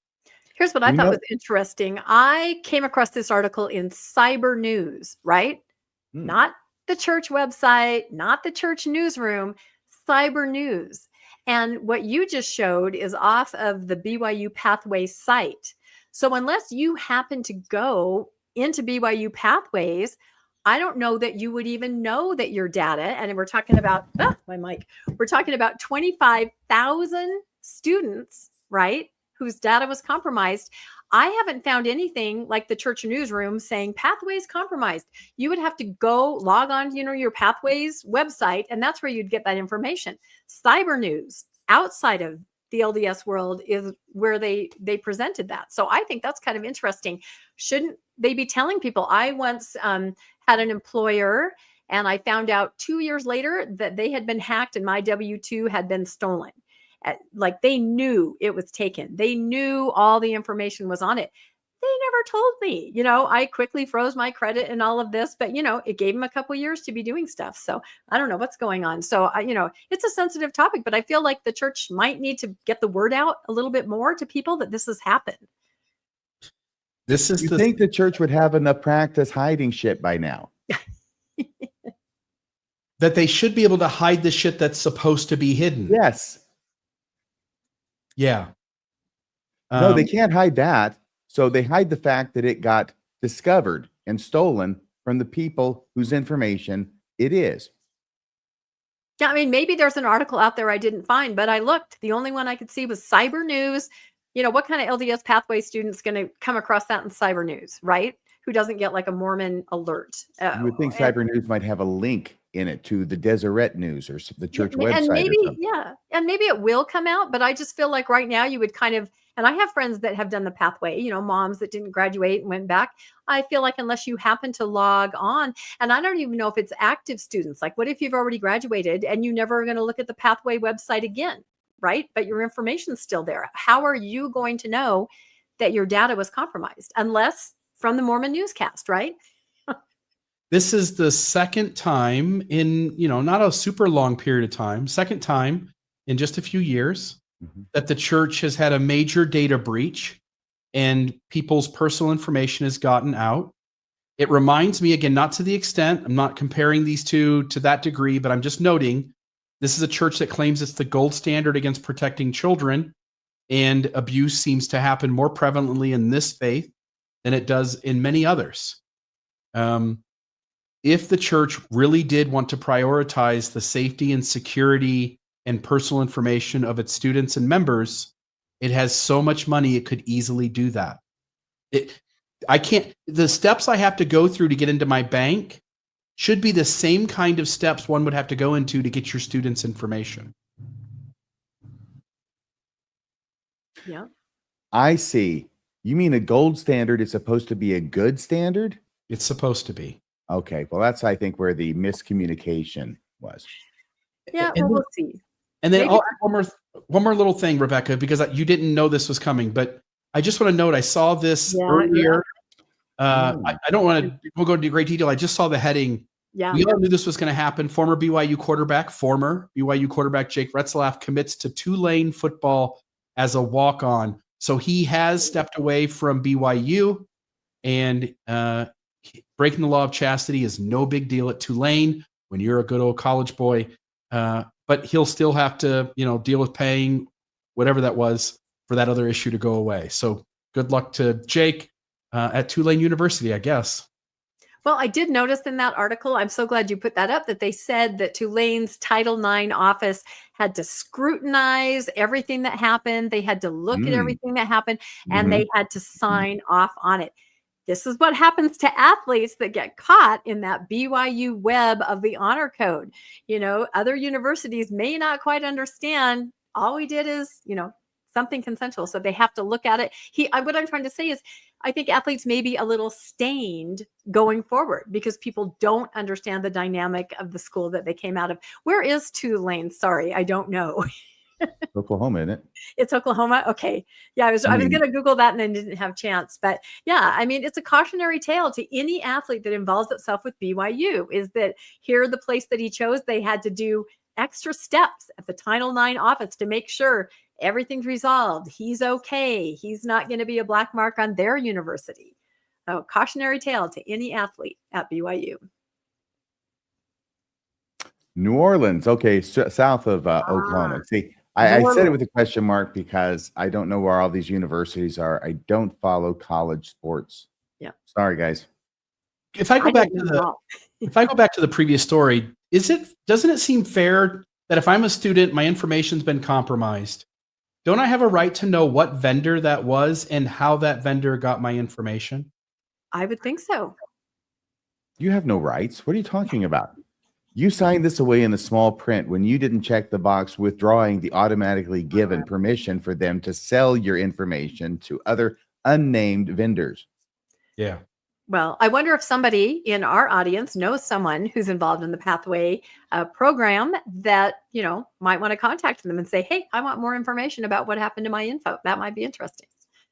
Here's what I thought was interesting. I came across this article in Cyber News, right? Not the church website, not the church newsroom, Cyber News. And what you just showed is off of the BYU Pathway site. So unless you happen to go into BYU Pathways, I don't know that you would even know that your data, and we're talking about, we're talking about 25,000 students, right, whose data was compromised. I haven't found anything like the church newsroom saying Pathways compromised. You would have to go log on to, your Pathways website, and that's where you'd get that information. Cyber News, outside of the LDS world, is where they presented that. So I think that's kind of interesting. Shouldn't they be telling people? I once had an employer, and I found out 2 years later that they had been hacked and my W-2 had been stolen. Like, they knew it was taken. They knew all the information was on it. They never told me. I quickly froze my credit and all of this, but it gave them a couple years to be doing stuff. So I don't know what's going on. So it's a sensitive topic, but I feel like the church might need to get the word out a little bit more to people that this has happened. You think the church would have enough practice hiding shit by now? That they should be able to hide the shit that's supposed to be hidden. Yes. Yeah. No, they can't hide that. So they hide the fact that it got discovered and stolen from the people whose information it is. Yeah, I mean, maybe there's an article out there I didn't find, but I looked. The only one I could see was Cyber News. What kind of LDS Pathway student's going to come across that in Cyber News, right? Who doesn't get like a Mormon alert? You would think Cyber News might have a link in it to the Deseret News or the church website. And maybe it will come out, but I just feel like right now you would kind of, and I have friends that have done the pathway, moms that didn't graduate and went back. I feel like unless you happen to log on, and I don't even know if it's active students, like what if you've already graduated and you never are going to look at the pathway website again, right? But your information's still there. How are you going to know that your data was compromised? Unless from the Mormon Newscast, right? This is the second time in, not a super long period of time, second time in just a few years that the church has had a major data breach and people's personal information has gotten out. It reminds me, again, not to the extent, I'm not comparing these two to that degree, but I'm just noting this is a church that claims it's the gold standard against protecting children, and abuse seems to happen more prevalently in this faith than it does in many others. If the church really did want to prioritize the safety and security and personal information of its students and members, it has so much money it could easily do that. The steps I have to go through to get into my bank should be the same kind of steps one would have to go into to get your students' information. Yeah. I see. You mean a gold standard is supposed to be a good standard? It's supposed to be. Okay. Well, that's, I think, where the miscommunication was. Yeah, And well, then- we'll see. And then Maybe- one more little thing, Rebecca, because you didn't know this was coming, but I just want to note I saw this Yeah, earlier. Oh. I don't want to we'll go into great detail. I just saw the heading. Yeah. We all knew this was going to happen. Former BYU quarterback Jake Retzlaff commits to Tulane football as a walk-on. So he has stepped away from BYU, and breaking the law of chastity is no big deal at Tulane when you're a good old college boy. But he'll still have to, deal with paying whatever that was for that other issue to go away. So good luck to Jake at Tulane University, I guess. Well, I did notice in that article, I'm so glad you put that up, that they said that Tulane's Title IX office had to scrutinize everything that happened. They had to look at everything that happened, and they had to sign off on it. This is what happens to athletes that get caught in that BYU web of the honor code. Other universities may not quite understand. All we did is, something consensual. So they have to look at it. What I'm trying to say is, I think athletes may be a little stained going forward because people don't understand the dynamic of the school that they came out of. Where is Tulane? Sorry, I don't know. Oklahoma, isn't it? It's Oklahoma. Okay. Yeah, I was going to Google that and then didn't have a chance. But yeah, it's a cautionary tale to any athlete that involves itself with BYU is that here, the place that he chose, they had to do extra steps at the Title IX office to make sure everything's resolved. He's okay. He's not going to be a black mark on their university. So cautionary tale to any athlete at BYU. New Orleans. Okay. South of Oklahoma. See, I said it with a question mark because I don't know where all these universities are. I don't follow college sports. Yeah. Sorry, guys. If I go back to the previous story, doesn't it seem fair that if I'm a student, my information's been compromised? Don't I have a right to know what vendor that was and how that vendor got my information? I would think so. You have no rights. What are you talking about? You signed this away in the small print when you didn't check the box withdrawing the automatically given permission for them to sell your information to other unnamed vendors. Yeah. Well, I wonder if somebody in our audience knows someone who's involved in the Pathway program that, might want to contact them and say, hey, I want more information about what happened to my info. That might be interesting.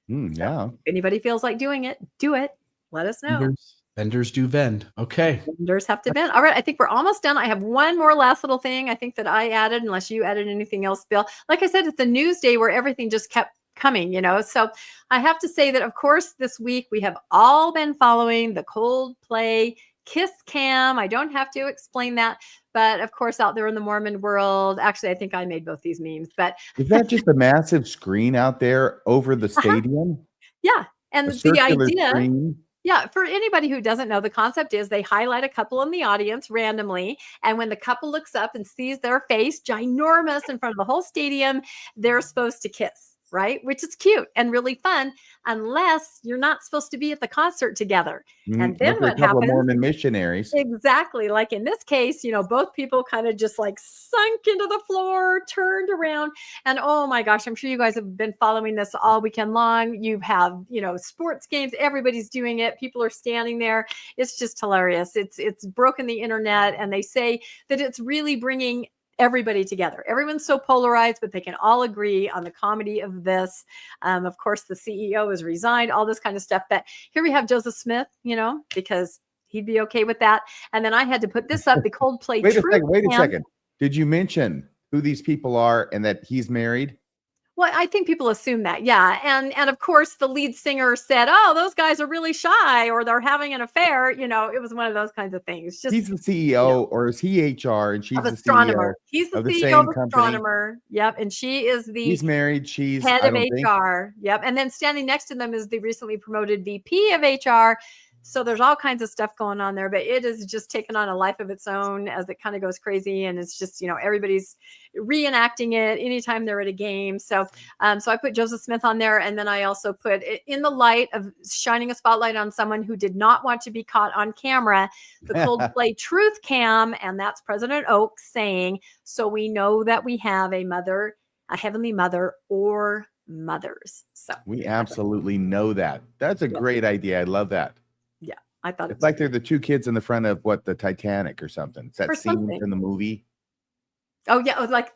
Yeah. If anybody feels like doing it, do it. Let us know. Vendors do vend. Okay. Vendors have to vend. All right. I think we're almost done. I have one more last little thing I think that I added, unless you added anything else, Bill. Like I said, it's the news day where everything just kept coming, So I have to say that, of course, this week we have all been following the Coldplay Kiss Cam. I don't have to explain that. But of course, out there in the Mormon world, actually, I think I made both these memes. But is that just a massive screen out there over the stadium? Yeah. And A the idea, screen? yeah, for anybody who doesn't know, the concept is they highlight a couple in the audience randomly. And when the couple looks up and sees their face ginormous in front of the whole stadium, they're supposed to kiss. Right? Which is cute and really fun, unless you're not supposed to be at the concert together. And then what happens? Mormon missionaries. Exactly. Like in this case, both people kind of just like sunk into the floor, turned around. And oh my gosh, I'm sure you guys have been following this all weekend long. You have, sports games. Everybody's doing it. People are standing there. It's just hilarious. It's broken the internet. And they say that it's really bringing everybody together. Everyone's so polarized, but they can all agree on the comedy of this. Of course, the CEO has resigned, all this kind of stuff. But here we have Joseph Smith, because he'd be okay with that. And then I had to put this up, the Coldplay. Wait a second. Did you mention who these people are and that he's married? Well, I think people assume that, yeah, and of course the lead singer said, "Oh, those guys are really shy, or they're having an affair." You know, it was one of those kinds of things. Just He's the CEO, or is he HR and she's of the CEO astronomer. He's the of the CEO of same company? astronomer. Yep, and she is the He's married. She's, head I of don't think. HR. Yep, and then standing next to them is the recently promoted VP of HR. So there's all kinds of stuff going on there, but it is just taken on a life of its own as it kind of goes crazy, and it's just, you know, everybody's reenacting it anytime they're at a game. So so I put Joseph Smith on there, and then I also put it in the light of shining a spotlight on someone who did not want to be caught on camera, the Coldplay Truth Cam, and that's President Oaks saying, "So we know that we have a mother, a heavenly mother, or mothers." So We absolutely know that. That's a great idea. I love that. yeah, I thought It's like they're the two kids in the front of the Titanic or something. It's that Or scene something. in the movie, Oh yeah, like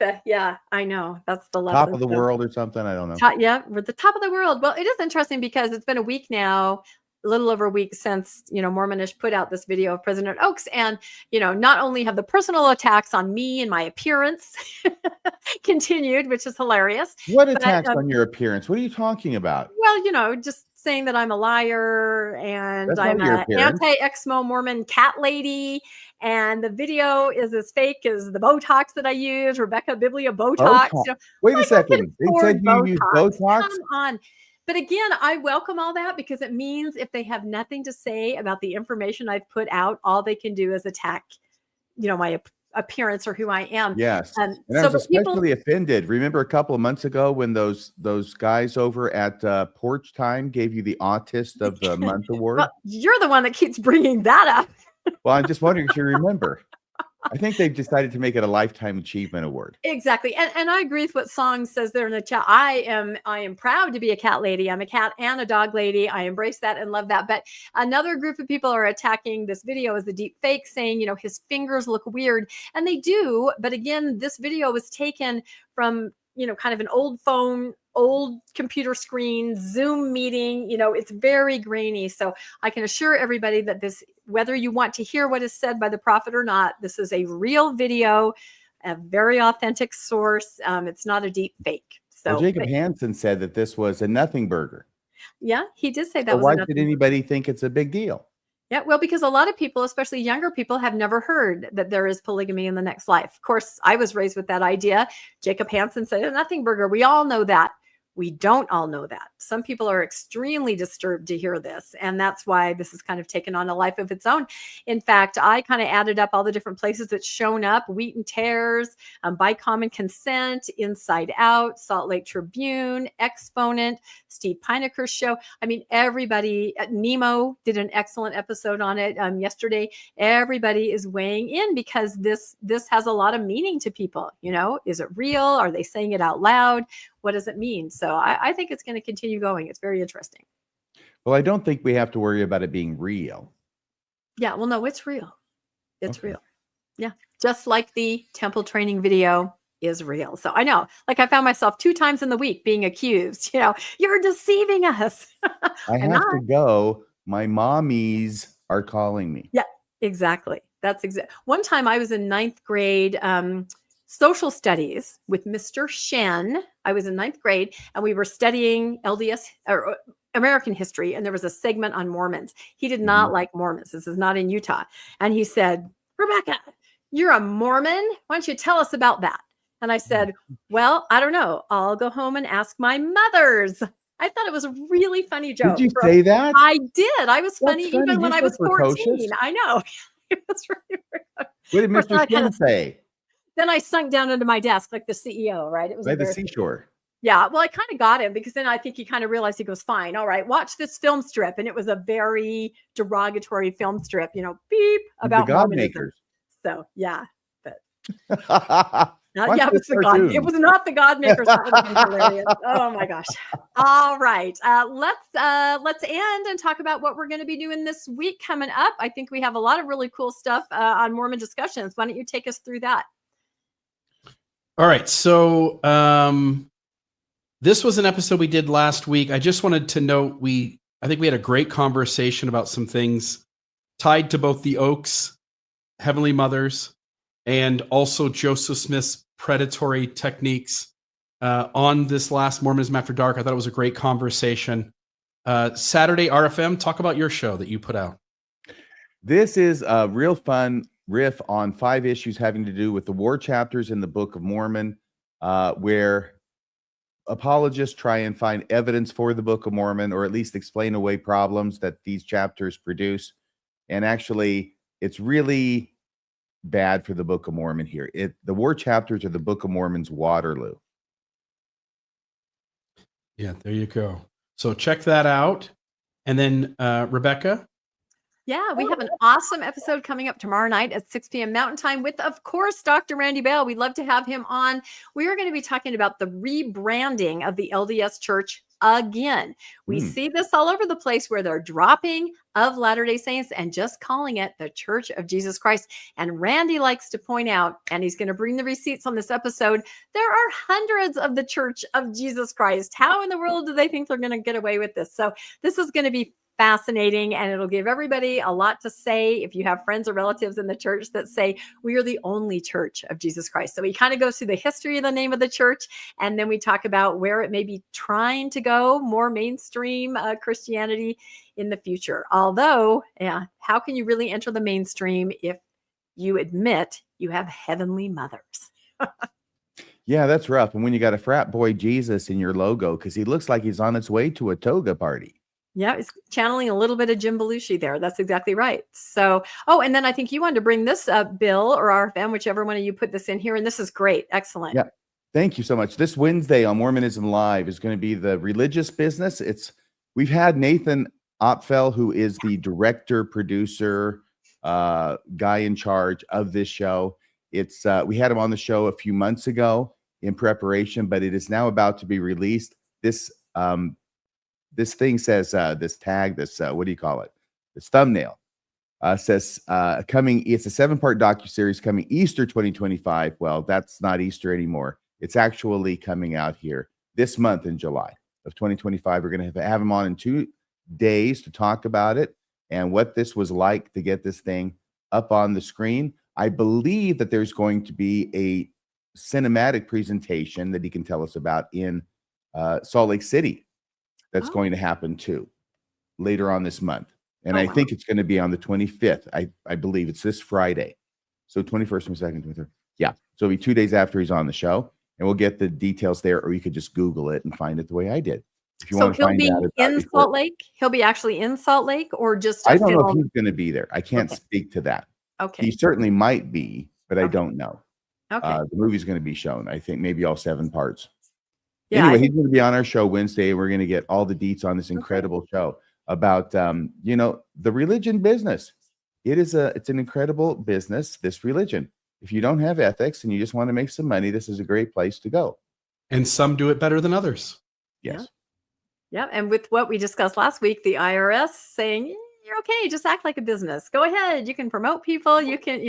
I know that's the Top of the World or something. I don't know. Yeah, we're the top of the world. Well, it is interesting because it's been a week now, a little over a week since, you know, Mormonish put out this video of President Oaks, and, you know, not only have the personal attacks on me and my appearance continued, which is hilarious. What attacks on your appearance? What are you talking about? Well, you know, just saying that I'm a liar and That's I'm not your an appearance. anti-Exmo Mormon cat lady. And the video is as fake as the Botox that I use, Rebecca Biblia Botox. Botox. You know, Wait a like, I can second. They afford said you use Botox? Come on. But again, I welcome all that because it means if they have nothing to say about the information I've put out, all they can do is attack, you know, my appearance or who I am. Yes. And I so was especially offended. Remember a couple of months ago when those guys over at Porch Time gave you the Autist of the Month award? Well, you're the one that keeps bringing that up. Well, I'm just wondering if you remember. I think they've decided to make it a Lifetime Achievement Award. Exactly. And I agree with what Song says there in the chat. I am proud to be a cat lady. I'm a cat and a dog lady. I embrace that and love that. But another group of people are attacking this video as the deep fake, saying, you know, his fingers look weird. And they do. But again, this video was taken from, you know, kind of an old phone, old computer screen, Zoom meeting. You know, it's very grainy. So I can assure everybody that this, whether you want to hear what is said by the prophet or not, this is a real video, a very authentic source. It's not a deep fake. So well, Jacob Hansen said that this was a nothing burger. Yeah, he did say that. So was why did anybody think it's a big deal? Yeah, well, because a lot of people, especially younger people, have never heard that there is polygamy in the next life. Of course, I was raised with that idea. Jacob Hansen said, a nothing burger. We all know that. We don't all know that. Some people are extremely disturbed to hear this. And that's why this has kind of taken on a life of its own. In fact, I kind of added up all the different places it's shown up: Wheat and Tares, By Common Consent, Inside Out, Salt Lake Tribune, Exponent, Steve Pineker's show. I mean, everybody, Nemo did an excellent episode on it yesterday. Everybody is weighing in because this has a lot of meaning to people. You know, is it real? Are they saying it out loud? What does it mean? So I think it's going to continue going. It's very interesting. Well, I don't think we have to worry about it being real. Yeah, well, no, it's real. It's real. Yeah, just like the temple training video is real. So I know, like I found myself 2 times in the week being accused, you know, you're deceiving us. I have to go. My mommies are calling me. Yeah, exactly. That's exactly. One time I was in 9th grade, social studies with Mr. Shen. I was in 9th grade and we were studying LDS or American history. And there was a segment on Mormons. He did not like Mormons. This is not in Utah. And he said, Rebecca, you're a Mormon. Why don't you tell us about that? And I said, well, I don't know. I'll go home and ask my mothers. I thought it was a really funny joke. Did you say that? I did. I was funny even when I was 14. I know. It was really What did Mr. Shen say? Then I sunk down into my desk like the CEO, right? It was by the seashore. Yeah, well, I kind of got him because then I think he kind of realized, he goes, fine, all right, watch this film strip. And it was a very derogatory film strip, you know, beep, about the God makers. So yeah, but yeah, it was the God. It was not the God makers. That would have been hilarious. Oh my gosh. All right. Let's end and talk about what we're going to be doing this week coming up. I think we have a lot of really cool stuff on Mormon discussions. Why don't you take us through that? All right. So this was an episode we did last week. I just wanted to note I think we had a great conversation about some things tied to both the Oaks, Heavenly Mothers, and also Joseph Smith's predatory techniques on this last Mormonism After Dark. I thought it was a great conversation. Saturday, RFM, talk about your show that you put out. This is a real fun riff on 5 issues having to do with the war chapters in the Book of Mormon, where apologists try and find evidence for the Book of Mormon, or at least explain away problems that these chapters produce. And actually, it's really bad for the Book of Mormon here. The war chapters are the Book of Mormon's Waterloo. Yeah, there you go. So check that out. And then Rebecca? Yeah, we have an awesome episode coming up tomorrow night at 6 p.m. Mountain Time with, of course, Dr. Randy Bell. We'd love to have him on. We are going to be talking about the rebranding of the LDS Church again. We see this all over the place where they're dropping of Latter-day Saints and just calling it the Church of Jesus Christ. And Randy likes to point out, and he's going to bring the receipts on this episode, there are hundreds of the Church of Jesus Christ. How in the world do they think they're going to get away with this? So this is going to be fascinating, and it'll give everybody a lot to say if you have friends or relatives in the church that say we are the only Church of Jesus Christ. So we kind of go through the history of the name of the church, and then we talk about where it may be trying to go more mainstream Christianity in the future. Although, yeah, how can you really enter the mainstream if you admit you have heavenly mothers? Yeah, that's rough. And when you got a frat boy Jesus in your logo, because he looks like he's on its way to a toga party. Yeah, it's channeling a little bit of Jim Belushi there. That's exactly right. So, oh, and then I think you wanted to bring this up, Bill or RFM, whichever one of you put this in here. And this is great. Excellent. Yeah. Thank you so much. This Wednesday on Mormonism Live is going to be the religious business. We've had Nathan Opfel, who is the director, producer, guy in charge of this show. We had him on the show a few months ago in preparation, but it is now about to be released. This thing says, this tag, what do you call it? This thumbnail says coming. It's a 7-part docuseries coming Easter 2025. Well, that's not Easter anymore. It's actually coming out here this month in July of 2025. We're going to have him on in 2 days to talk about it and what this was like to get this thing up on the screen. I believe that there's going to be a cinematic presentation that he can tell us about in Salt Lake City. That's going to happen too later on this month. And I think it's going to be on the 25th. I believe it's this Friday. So 21st, 22nd, 23rd. Yeah. So it'll be 2 days after he's on the show, and we'll get the details there, or you could just Google it and find it the way I did. If you want to find out about in Salt Lake, he'll be actually in Salt Lake, or just I don't know if he's going to be there. I can't speak to that. Okay. He certainly might be, but I don't know. Okay. The movie's going to be shown. I think maybe all 7 parts. Yeah, anyway, he's going to be on our show Wednesday. We're going to get all the deets on this incredible show about, the religion business. It's an incredible business, this religion. If you don't have ethics and you just want to make some money, this is a great place to go. And some do it better than others. Yes. Yeah. And with what we discussed last week, the IRS saying, you're okay, just act like a business. Go ahead. You can promote people. You can,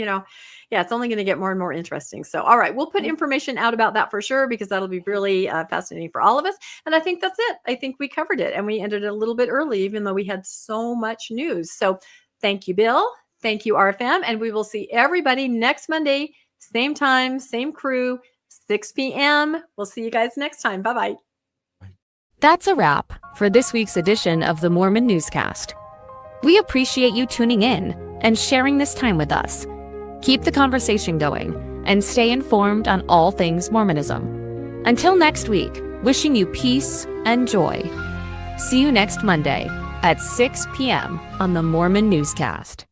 it's only going to get more and more interesting. So, all right, we'll put information out about that for sure, because that'll be really fascinating for all of us. And I think that's it. I think we covered it, and we ended it a little bit early, even though we had so much news. So thank you, Bill. Thank you, RFM. And we will see everybody next Monday, same time, same crew, 6 p.m. We'll see you guys next time. Bye-bye. That's a wrap for this week's edition of the Mormon Newscast. We appreciate you tuning in and sharing this time with us. Keep the conversation going and stay informed on all things Mormonism. Until next week, wishing you peace and joy. See you next Monday at 6 p.m. on the Mormon Newscast.